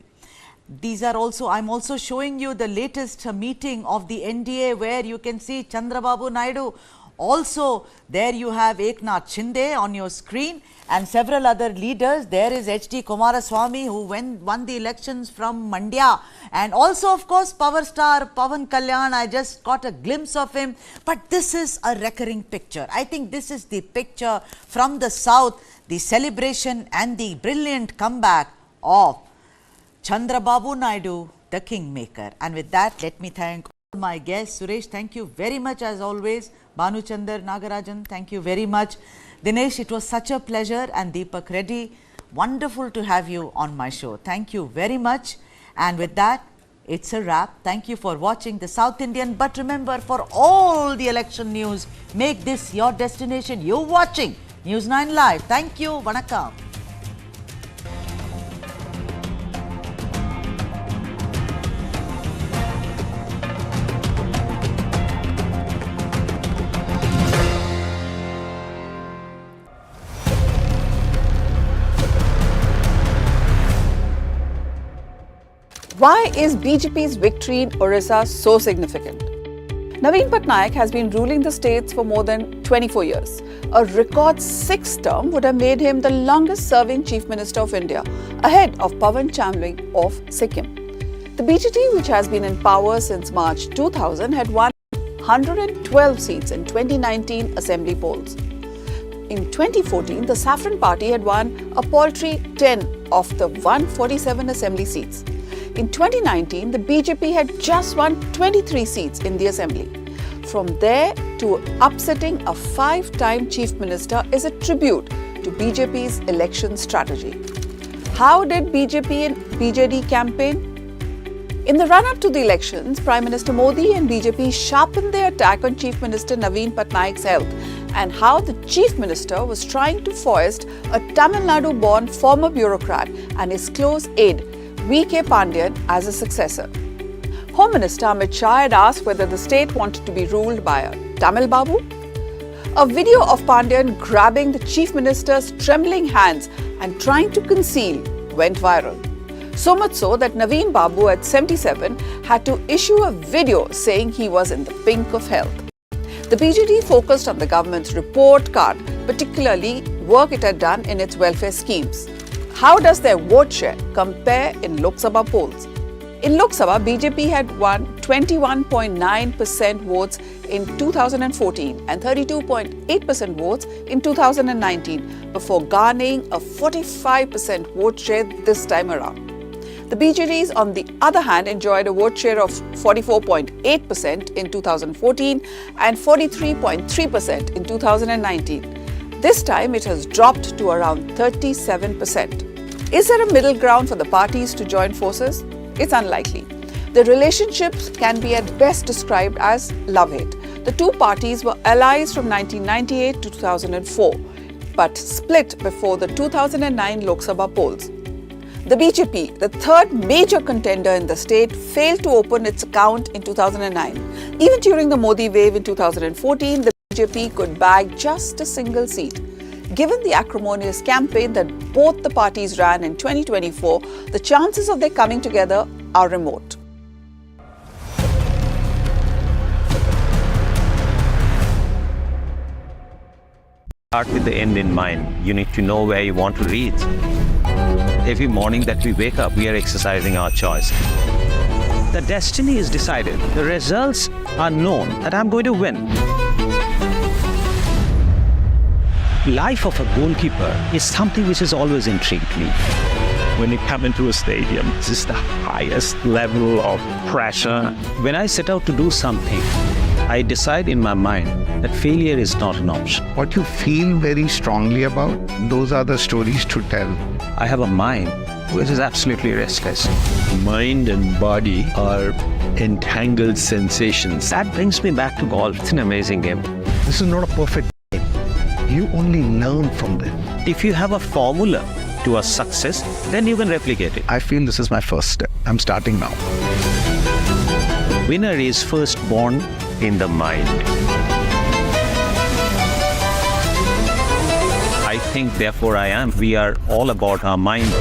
S1: These are also, I'm also showing you the latest meeting of the NDA, where you can see Chandrababu Naidu. Also, there you have Eknath Shinde on your screen and several other leaders. There is H.D. Kumaraswamy, who won the elections from Mandya. And also, of course, power star Pawan Kalyan. I just got a glimpse of him. But this is a recurring picture. I think this is the picture from the south, the celebration and the brilliant comeback of Chandrababu Naidu, the Kingmaker. And with that, let me thank all my guests. Suresh, thank you very much as always. Bhanu Chandar, Nagarajan, thank you very much. Dinesh, it was such a pleasure. And Deepak Reddy, wonderful to have you on my show. Thank you very much. And with that, it's a wrap. Thank you for watching the South Indian. But remember, for all the election news, make this your destination. You're watching News 9 Live. Thank you. Vanakkam.
S13: Why is BJP's victory in Odisha so significant? Naveen Patnaik has been ruling the states for more than 24 years. A record 6th term would have made him the longest serving Chief Minister of India, ahead of Pawan Kalyan of Sikkim. The BJP, which has been in power since March 2000, had won 112 seats in 2019 assembly polls. In 2014, the Saffron Party had won a paltry 10 of the 147 assembly seats. In 2019, the BJP had just won 23 seats in the assembly. From there to upsetting a 5-time chief minister is a tribute to BJP's election strategy. How did BJP and BJD campaign? In the run-up to the elections, Prime Minister Modi and BJP sharpened their attack on Chief Minister Naveen Patnaik's health and how the Chief Minister was trying to foist a Tamil Nadu-born former bureaucrat and his close aide, V.K. Pandyan, as a successor. Home Minister Amit Shah had asked whether the state wanted to be ruled by a Tamil Babu. A video of Pandyan grabbing the Chief Minister's trembling hands and trying to conceal went viral. So much so that Naveen Babu at 77 had to issue a video saying he was in the pink of health. The BJD focused on the government's report card, particularly work it had done in its welfare schemes. How does their vote share compare in Lok Sabha polls? In Lok Sabha, BJP had won 21.9% votes in 2014 and 32.8% votes in 2019 before garnering a 45% vote share this time around. The BJDs, on the other hand, enjoyed a vote share of 44.8% in 2014 and 43.3% in 2019. This time, it has dropped to around 37%. Is there a middle ground for the parties to join forces? It's unlikely. The relationships can be at best described as love-hate. The two parties were allies from 1998 to 2004, but split before the 2009 Lok Sabha polls. The BJP, the third major contender in the state, failed to open its account in 2009. Even during the Modi wave in 2014, the BJP could bag just a single seat. Given the acrimonious campaign that both the parties ran in 2024, the chances of their coming together are remote.
S7: Start with the end in mind. You need to know where you want to reach. Every morning that we wake up, we are exercising our choice. The destiny is decided. The results are known that I'm going to win. Life of a goalkeeper is something which has always intrigued me. When you come into a stadium, this is the highest level of pressure. When I set out to do something, I decide in my mind that failure is not an option.
S8: What you feel very strongly about, those are the stories to tell.
S7: I have a mind which is absolutely restless.
S9: Mind and body are entangled sensations.
S7: That brings me back to golf. It's an amazing game.
S8: This is not a perfect game. You only learn from them.
S7: If you have a formula to a success, then you can replicate it.
S8: I feel this is my first step. I'm starting now.
S7: Winner is first born in the mind. I think, therefore I am. We are all about our mind.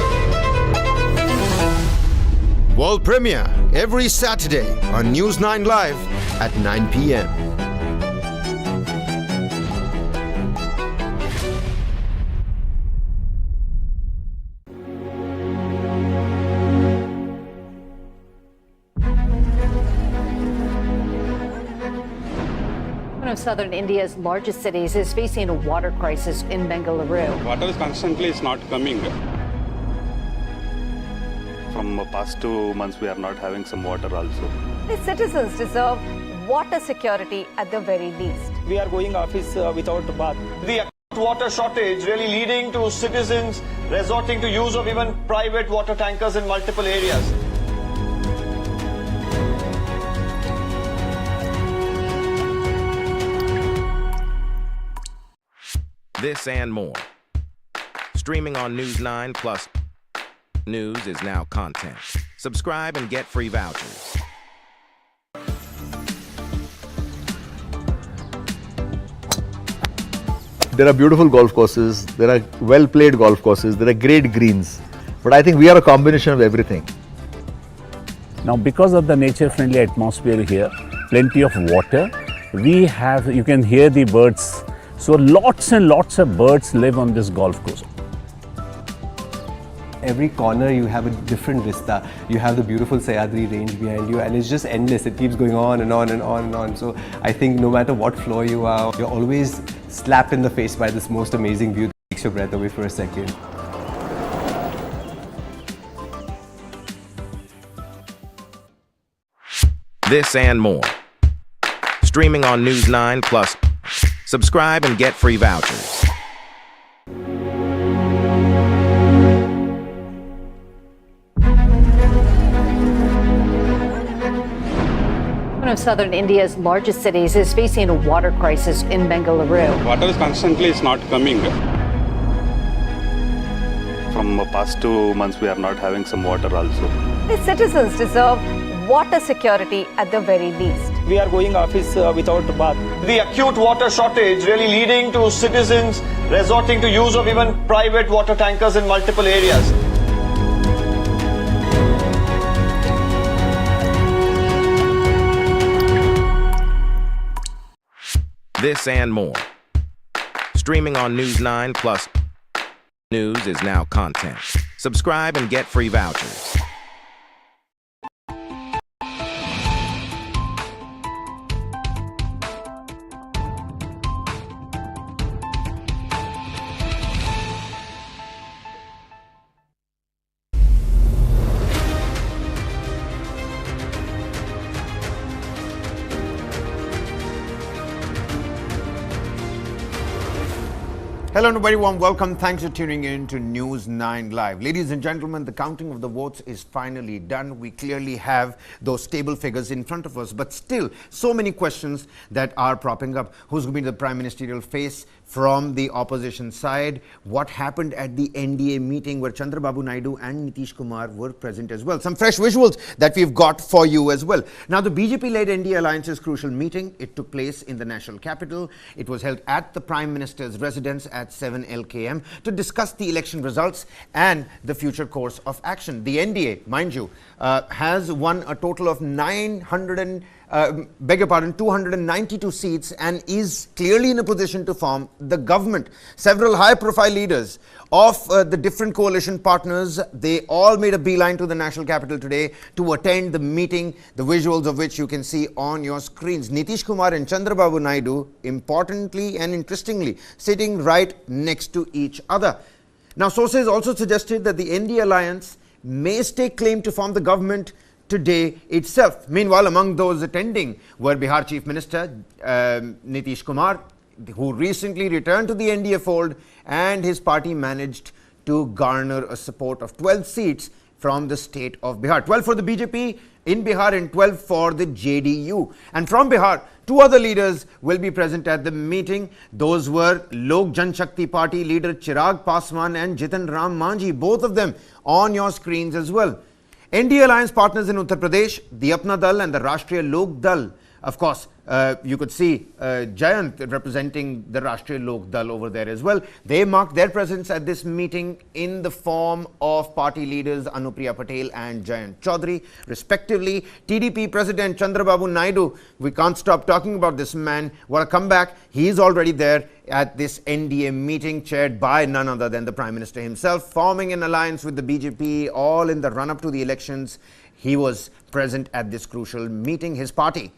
S10: World premiere every Saturday on News9 Live at 9 p.m.
S15: One of southern India's largest cities is facing a water crisis in Bengaluru.
S22: Water is constantly not coming. From past 2 months, we are not having some water also.
S15: The citizens deserve water security at the very least.
S23: We are going office without bath. The water shortage really leading to citizens resorting to use of even private water tankers in multiple areas.
S16: This and more. Streaming on News9 Plus. News is now content. Subscribe and get free vouchers.
S5: There are beautiful golf courses, there are well-played golf courses, there are great greens. But I think we are a combination of everything.
S24: Now, because of the nature-friendly atmosphere here, plenty of water, you can hear the birds. So lots and lots of birds live on this golf course.
S18: Every corner you have a different vista. You have the beautiful Sayadri range behind you and it's just endless. It keeps going on and on and on and on. So I think no matter what floor you are, you're always slapped in the face by this most amazing view that takes your breath away for a second.
S16: This and more. Streaming on News9 Plus. Subscribe and get free vouchers.
S15: One of southern India's largest cities is facing a water crisis in Bengaluru.
S22: Water is constantly not coming. From past 2 months, we are not having some water also.
S15: The citizens deserve water security at the very least.
S23: We are going office without bath. The acute water shortage really leading to citizens resorting to use of even private water tankers in multiple areas.
S16: This and more. Streaming on News9 Plus. News is now content. Subscribe and get free vouchers.
S10: Hello and a very warm welcome. Thanks for tuning in to News9 Live. Ladies and gentlemen, the counting of the votes is finally done. We clearly have those stable figures in front of us, but still so many questions that are propping up. Who's going to be the prime ministerial face from the opposition side? What happened at the NDA meeting where Chandrababu Naidu and Nitish Kumar were present as well? Some fresh visuals that we've got for you as well. Now, the BJP-led NDA Alliance's crucial meeting, it took place in the national capital. It was held at the Prime Minister's residence at 7 LKM to discuss the election results and the future course of action. The NDA, mind you, has won a total of 900 beg your pardon, 292 seats and is clearly in a position to form the government. Several high-profile leaders of the different coalition partners, they all made a beeline to the national capital today to attend the meeting, the visuals of which you can see on your screens. Nitish Kumar and Chandrababu Naidu, importantly and interestingly, sitting right next to each other. Now, sources also suggested that the NDA alliance may stake claim to form the government today itself. Meanwhile, among those attending were Bihar Chief Minister Nitish Kumar, who recently returned to the NDA fold, and his party managed to garner a support of 12 seats from the state of Bihar. 12 for the BJP in Bihar and 12 for the JDU. And from Bihar, two other leaders will be present at the meeting. Those were Lok Janshakti Party leader Chirag Paswan and Jitan Ram Manjhi, both of them on your screens as well. NDA alliance partners in Uttar Pradesh, the Apna Dal and the Rashtriya Lok Dal. Of course, you could see Jayant representing the Rashtriya Lok Dal over there as well. They marked their presence at this meeting in the form of party leaders Anupriya Patel and Jayant Chaudhary, respectively. TDP President Chandrababu Naidu, we can't stop talking about this man. What a comeback. He is already there at this NDA meeting chaired by none other than the Prime Minister himself, forming an alliance with the BJP all in the run-up to the elections. He was present at this crucial meeting. His party,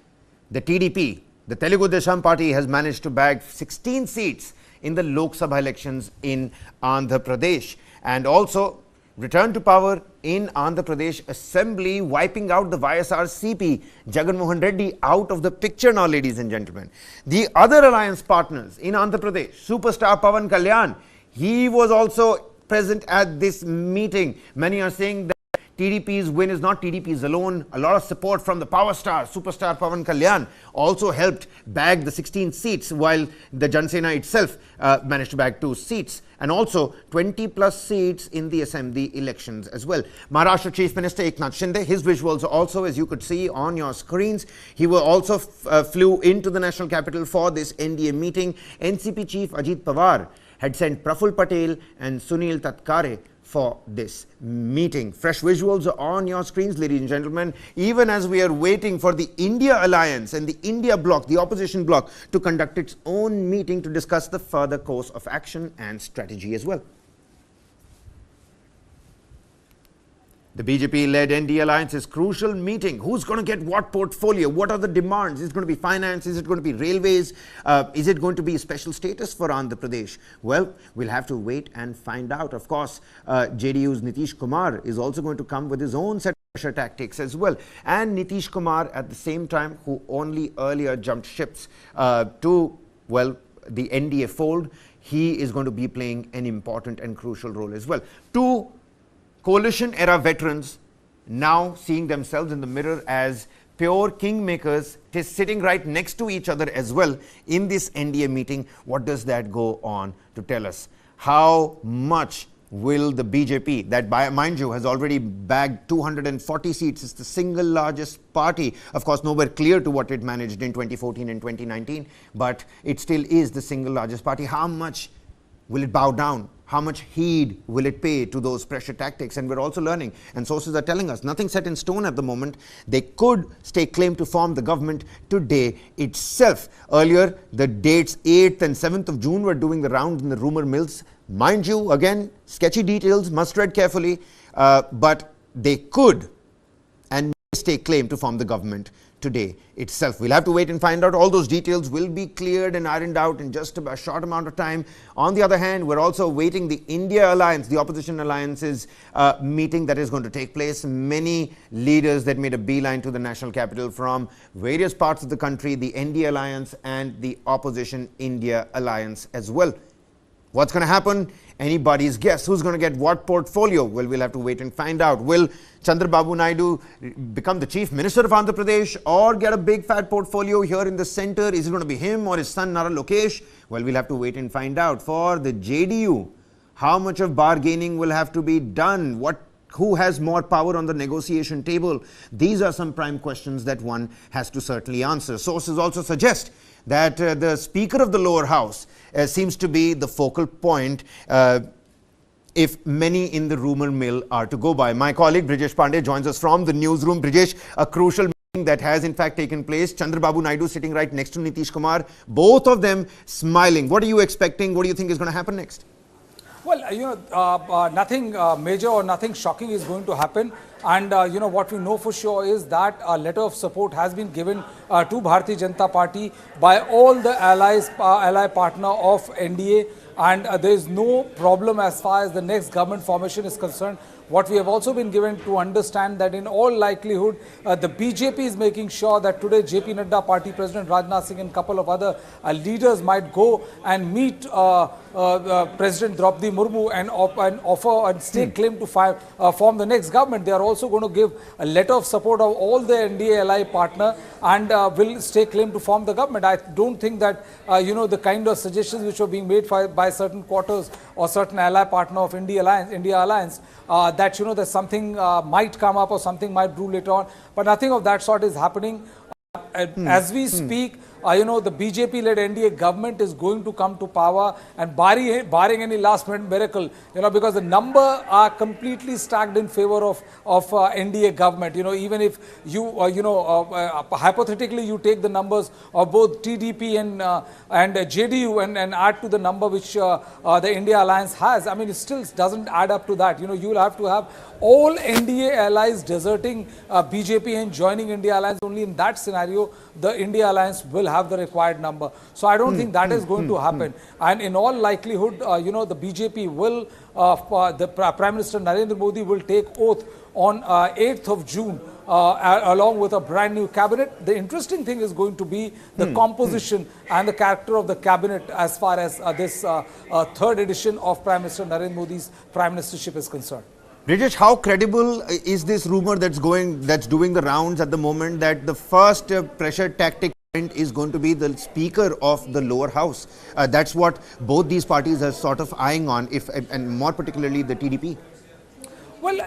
S10: the TDP, the Telugu Desam Party, has managed to bag 16 seats in the Lok Sabha elections in Andhra Pradesh and also returned to power in Andhra Pradesh Assembly, wiping out the YSRCP. Jagan Mohan Reddy out of the picture now, ladies and gentlemen. The other alliance partners in Andhra Pradesh, superstar Pawan Kalyan, he was also present at this meeting. Many are saying that TDP's win is not TDP's alone. A lot of support from the power star, superstar Pawan Kalyan, also helped bag the 16 seats, while the Jansena itself managed to bag 2 seats, and also 20 plus seats in the assembly elections as well. Maharashtra Chief Minister Eknath Shinde, his visuals also, as you could see on your screens. He will also flew into the national capital for this NDA meeting. NCP Chief Ajit Pawar had sent Praful Patel and Sunil Tatkare for this meeting. Fresh visuals are on your screens, ladies and gentlemen, even as we are waiting for the India Alliance and the India bloc, the opposition bloc, to conduct its own meeting to discuss the further course of action and strategy as well. The BJP-led NDA Alliance's crucial meeting. Who's going to get what portfolio? What are the demands? Is it going to be finance? Is it going to be railways? Is it going to be special status for Andhra Pradesh? Well, we'll have to wait and find out. Of course, JDU's Nitish Kumar is also going to come with his own set of pressure tactics as well. And Nitish Kumar, at the same time, who only earlier jumped ships to, well, the NDA fold, he is going to be playing an important and crucial role as well. Two coalition-era veterans now seeing themselves in the mirror as pure kingmakers, sitting right next to each other as well in this NDA meeting. What does that go on to tell us? How much will the BJP, that mind you has already bagged 240 seats, is the single largest party, of course nowhere clear to what it managed in 2014 and 2019, but it still is the single largest party. How much will it bow down? How much heed will it pay to those pressure tactics? And we're also learning, and sources are telling us, nothing set in stone at the moment. They could stake claim to form the government today itself. Earlier, the dates 8th and 7th of June were doing the rounds in the rumor mills. Mind you, again, sketchy details, must read carefully, but they could and may stake claim to form the government today itself. We'll have to wait and find out. All those details will be cleared and ironed out in just a short amount of time. On the other hand, we're also waiting the India Alliance, the opposition alliance's meeting that is going to take place. Many leaders that made a beeline to the national capital from various parts of the country, the NDA Alliance and the opposition India Alliance as well. What's going to happen? Anybody's guess. Who's going to get what portfolio? Well, we'll have to wait and find out. Will Chandrababu Naidu become the Chief Minister of Andhra Pradesh or get a big fat portfolio here in the center? Is it going to be him or his son Nara Lokesh? Well, we'll have to wait and find out. For the JDU, how much of bargaining will have to be done? Who has more power on the negotiation table? These are some prime questions that one has to certainly answer. Sources also suggest that the Speaker of the lower house seems to be the focal point if many in the rumor mill are to go by. My colleague Brijesh Pandey joins us from the newsroom. Brijesh, a crucial that has in fact taken place. Chandrababu Naidu sitting right next to Nitish Kumar, both of them smiling. What are you expecting? What do you think is going to happen next?
S4: Well, nothing major or nothing shocking is going to happen. And, what we know for sure is that a letter of support has been given to Bharatiya Janata Party by all the ally partner of NDA. And there is no problem as far as the next government formation is concerned. What we have also been given to understand that in all likelihood, the BJP is making sure that today JP Nadda, Party President Rajnath Singh and a couple of other leaders might go and meet President Draupadi Murmu and offer and stake claim to form the next government. They are also going to give a letter of support of all the NDA ally partner and will stake claim to form the government. I don't think that, the kind of suggestions which were being made by certain quarters or certain ally partner of India Alliance, that that something might come up or something might brew later on, but nothing of that sort is happening. As we speak, the BJP-led NDA government is going to come to power, and barring any last-minute miracle, because the number are completely stacked in favor of NDA government. Even if you, hypothetically you take the numbers of both TDP and JDU and add to the number which the India Alliance has, I mean, it still doesn't add up to that. You will have to have all NDA allies deserting BJP and joining India Alliance. Only in that scenario, the India Alliance will have the required number. So I don't think that is going to happen. And in all likelihood, the BJP will, the Prime Minister Narendra Modi will take oath on 8th of June along with a brand new cabinet. The interesting thing is going to be the composition and the character of the cabinet as far as this third edition of Prime Minister Narendra Modi's Prime Ministership is concerned.
S10: Brijesh, how credible is this rumor that's doing the rounds at the moment that the first pressure tactic is going to be the Speaker of the lower house? That's what both these parties are sort of eyeing on, and more particularly the TDP.
S4: Well,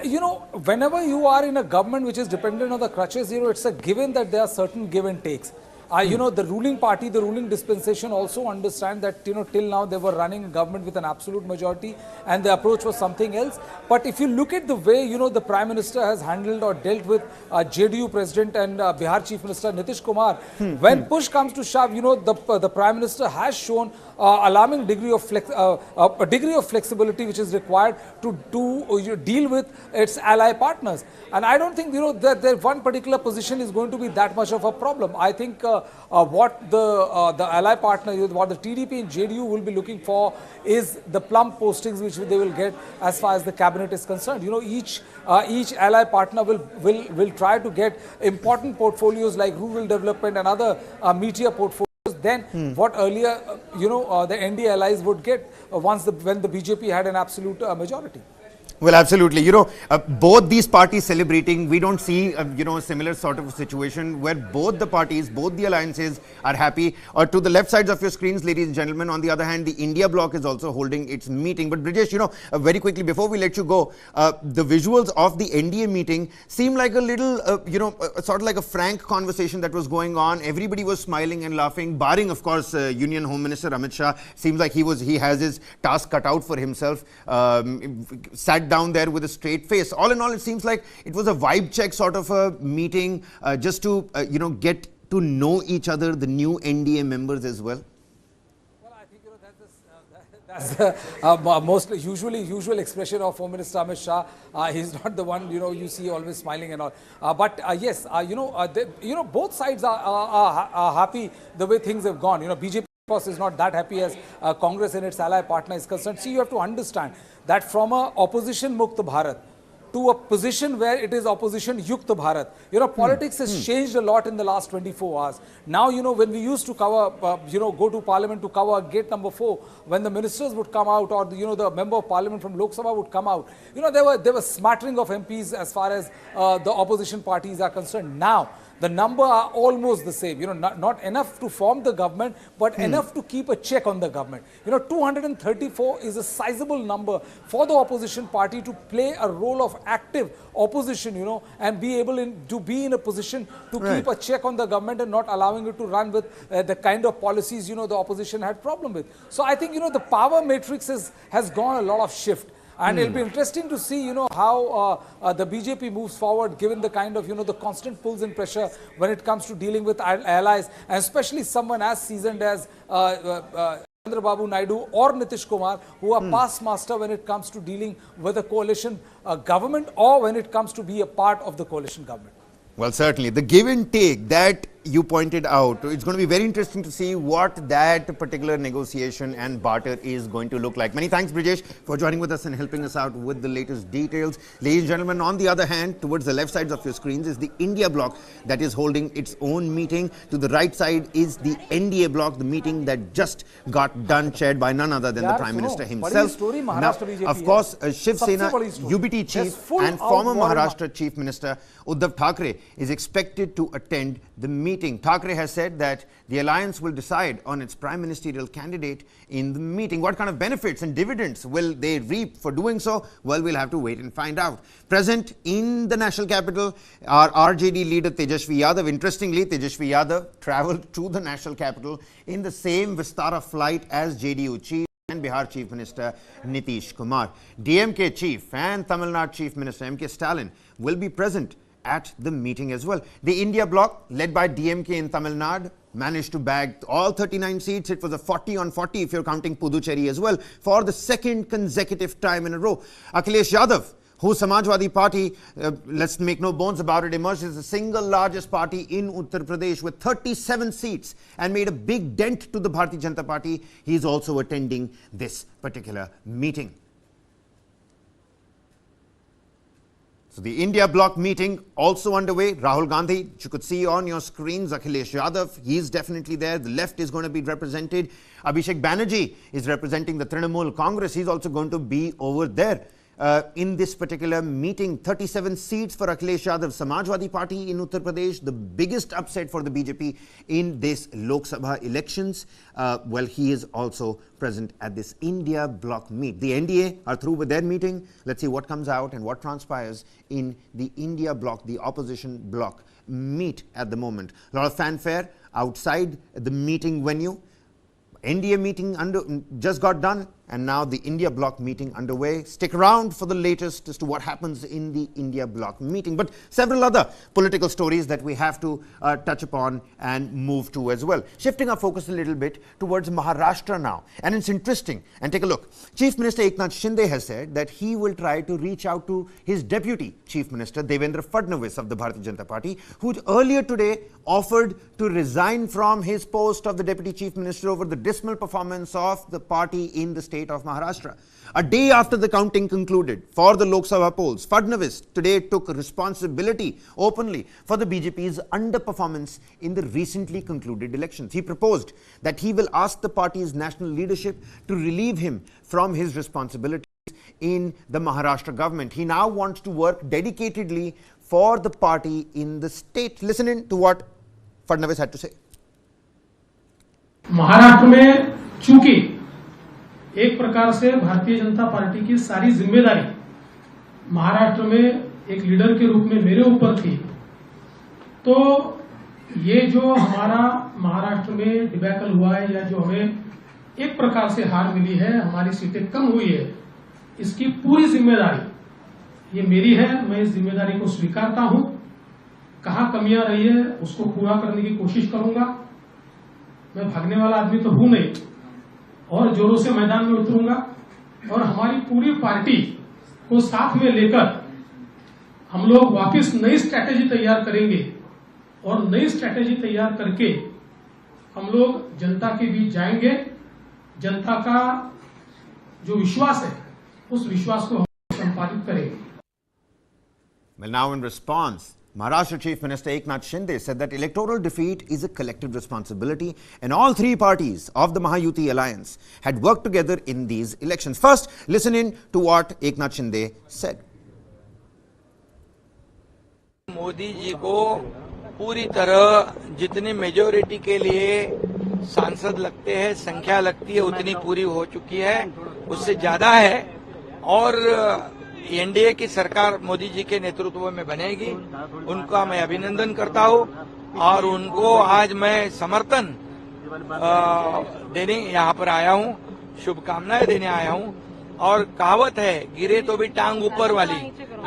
S4: whenever you are in a government which is dependent on the crutches, it's a given that there are certain give and takes. The ruling party, the ruling dispensation also understand that, till now they were running a government with an absolute majority and the approach was something else. But if you look at the way, the Prime Minister has handled or dealt with JDU President and Bihar Chief Minister Nitish Kumar, when push comes to shove, the Prime Minister has shown alarming degree of flexibility which is required to deal with its ally partners. And I don't think, that one particular position is going to be that much of a problem. I think what the ally partner, what the TDP and JDU will be looking for is the plump postings which they will get as far as the cabinet is concerned. Each ally partner will try to get important portfolios like rural development and other meatier portfolios than what earlier, the NDA allies would get when the BJP had an absolute majority.
S10: Well, absolutely. Both these parties celebrating, we don't see a similar sort of situation where both the parties, both the alliances are happy. Or to the left sides of your screens, ladies and gentlemen, on the other hand, the India bloc is also holding its meeting. But Brijesh, very quickly, before we let you go, the visuals of the NDA meeting seem like a little, sort of like a frank conversation that was going on. Everybody was smiling and laughing, barring, of course, Union Home Minister Amit Shah. Seems like he has his task cut out for himself. Sat down there with a straight face. All in all, it seems like it was a vibe check sort of a meeting, just to get to know each other, the new NDA members as well.
S4: Well, I think that's the most usual expression of Home Minister Amit Shah. He's not the one you see always smiling and all. But yes, both sides are happy the way things have gone. BJP, of course, is not that happy as Congress and its ally partner is concerned. See, you have to understand that from a opposition Mukta Bharat to a position where it is opposition Yukta Bharat, politics has changed a lot in the last 24 hours. Now, when we used to cover, go to parliament to cover gate number 4, when the ministers would come out or, the member of parliament from Lok Sabha would come out, there were smattering of MPs as far as the opposition parties are concerned. Now, the number are almost the same, not enough to form the government, but enough to keep a check on the government. 234 is a sizable number for the opposition party to play a role of active opposition, and be able to be in a position to keep a check on the government and not allowing it to run with the kind of policies, the opposition had problem with. So I think, the power matrix has gone a lot of shift. And it'll be interesting to see, how the BJP moves forward, given the kind of, the constant pulls and pressure when it comes to dealing with allies, and especially someone as seasoned as Chandrababu Naidu or Nitish Kumar, who are past master when it comes to dealing with a coalition government, or when it comes to be a part of the coalition government.
S10: Well, certainly. The give and take that you pointed out, it's going to be very interesting to see what that particular negotiation and barter is going to look like. Many thanks, Brijesh, for joining with us and helping us out with the latest details. Ladies and gentlemen, on the other hand, towards the left sides of your screens is the India bloc that is holding its own meeting. To the right side is the NDA bloc, the meeting that just got done, chaired by none other than the Prime Minister himself. Now, of course, Shiv Sena UBT chief and former Maharashtra Chief Minister Uddhav Thackeray is expected to attend the meeting. Thackeray has said that the alliance will decide on its prime ministerial candidate in the meeting. What kind of benefits and dividends will they reap for doing so? Well, we'll have to wait and find out. Present in the national capital are RJD leader Tejashwi Yadav. Interestingly, Tejashwi Yadav travelled to the national capital in the same Vistara flight as JDU chief and Bihar Chief Minister Nitish Kumar. DMK chief and Tamil Nadu Chief Minister M.K. Stalin will be present at the meeting as well. The India bloc, led by DMK in Tamil Nadu, managed to bag all 39 seats. It was a 40 on 40 if you're counting Puducherry as well, for the second consecutive time in a row. Akhilesh Yadav, whose Samajwadi Party, let's make no bones about it, emerged as the single largest party in Uttar Pradesh with 37 seats and made a big dent to the Bharatiya Janata Party. He is also attending this particular meeting. So the India bloc meeting also underway. Rahul Gandhi, you could see on your screens, Akhilesh Yadav, he is definitely there. The left is going to be represented. Abhishek Banerjee is representing the Trinamool Congress. He's also going to be over there. In this particular meeting, 37 seats for Akhilesh Yadav, Samajwadi Party in Uttar Pradesh, the biggest upset for the BJP in this Lok Sabha elections. Well, he is also present at this India bloc meet. The NDA are through with their meeting. Let's see what comes out and what transpires in the India bloc, the opposition bloc meet at the moment. A lot of fanfare outside the meeting venue. NDA meeting just got done, and now the India bloc meeting underway. Stick around for the latest as to what happens in the India bloc meeting. But several other political stories that we have to touch upon and move to as well. Shifting our focus a little bit towards Maharashtra now. And it's interesting. And take a look. Chief Minister Eknath Shinde has said that he will try to reach out to his deputy Chief Minister Devendra Fadnavis of the Bharatiya Janata Party, who earlier today offered to resign from his post of the Deputy Chief Minister over the dismal performance of the party in the state of Maharashtra. A day after the counting concluded for the Lok Sabha polls, Fadnavis today took responsibility openly for the BJP's underperformance in the recently concluded elections. He proposed that he will ask the party's national leadership to relieve him from his responsibilities in the Maharashtra government. He now wants to work dedicatedly for the party in the state. Listen in to what Fadnavis had to say.
S6: Maharashtra में चूंकि एक प्रकार से Bharatiya Janata party की सारी जिम्मेदारी महाराष्ट्र में एक लीडर के रूप में मेरे ऊपर थी, तो ये जो हमारा महाराष्ट्र में डिबैकल हुआ है या जो हमें एक प्रकार से हार मिली है, हमारी सीटें कम हुई है, इसकी पूरी जिम्मेदारी ये मेरी है। मैं इस जिम्मेदारी को स्वीकारता हूं। कहां कमियां रही है उसको पूरा करने की कोशिश करूंगा। मैं भागने वाला आदमी तो हूं नहीं, और जोरों से मैदान में उतरूंगा और हमारी पूरी पार्टी को साथ में लेकर हम लोग वापस नई स्ट्रैटेजी तैयार करेंगे, और नई स्ट्रैटेजी तैयार करके हम लोग जनता के बीच जाएंगे। जनता का जो विश्वास है उस विश्वास को हम संपादित करेंगे।
S10: Well, now in response, Maharashtra Chief Minister Eknath Shinde said that electoral defeat is a collective responsibility, and all three parties of the Mahayuti alliance had worked together in these elections. First, listen in to what Eknath Shinde said.
S17: Modi ji को पूरी तरह जितनी majority के लिए सांसद लगते हैं, संख्या लगती है, उतनी पूरी हो चुकी है, उससे ज्यादा है। और एनडीए की सरकार मोदी जी के नेतृत्व में बनेगी। उनका मैं अभिनंदन करता हूं और उनको आज मैं समर्थन देने यहाँ पर आया हूं, शुभकामनाएं देने आया हूं। और कहावत है गिरे तो भी टांग ऊपर वाली,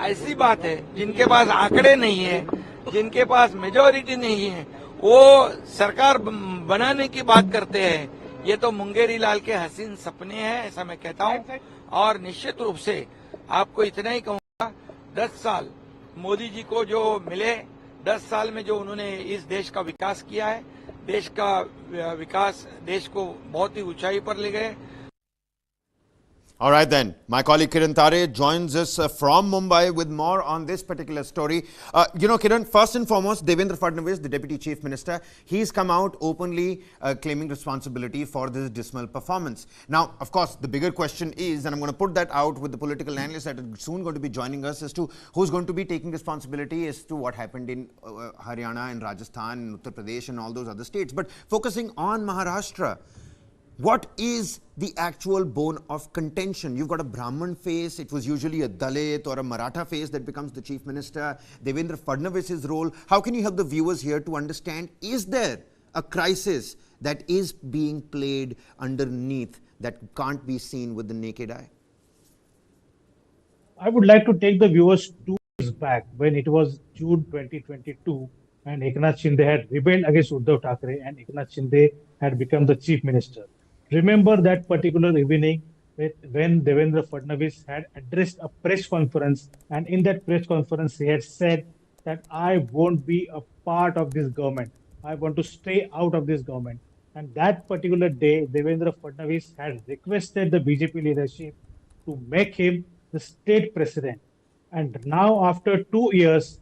S17: ऐसी बात है। जिनके पास आंकड़े नहीं है, जिनके पास मेजोरिटी नहीं है, वो सरकार बनाने की बात करते हैं। ये तो मुंगेरी लाल के हसीन सपने हैं, ऐसा मैं कहता हूँ। और निश्चित रूप से आपको इतना ही कहूँगा, 10 साल मोदी जी को जो मिले, 10 साल में जो उन्होंने इस देश का विकास किया है, देश का विकास, देश को बहुत ही ऊंचाई पर ले गए।
S10: All right then, my colleague Kiran Tare joins us from Mumbai with more on this particular story. Kiran, first and foremost, Devendra Fadnavis, the Deputy Chief Minister, he's come out openly claiming responsibility for this dismal performance. Now, of course, the bigger question is, and I'm going to put that out with the political analysts that are soon going to be joining us, as to who's going to be taking responsibility as to what happened in Haryana and Rajasthan and Uttar Pradesh and all those other states. But focusing on Maharashtra, what is the actual bone of contention? You've got a Brahmin face. It was usually a Dalit or a Maratha face that becomes the chief minister. Devendra Fadnavis's role. How can you help the viewers here to understand, is there a crisis that is being played underneath that can't be seen with the naked eye?
S14: I would like to take the viewers 2 years back when it was June 2022 and Eknath Shinde had rebelled against Uddhav Thackeray and Eknath Shinde had become the chief minister. Remember that particular evening when Devendra Fadnavis had addressed a press conference, and in that press conference he had said that I won't be a part of this government. I want to stay out of this government. And that particular day, Devendra Fadnavis had requested the BJP leadership to make him the state president. And now after 2 years,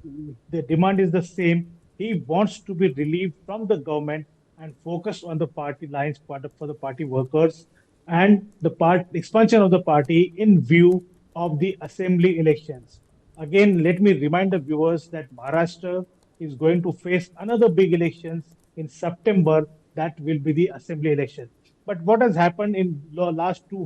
S14: the demand is the same. He wants to be relieved from the government and focus on the party lines for the party workers and the expansion of the party in view of the assembly elections. Again, let me remind the viewers that Maharashtra is going to face another big elections in September. That will be the assembly election. But what has happened in the last 2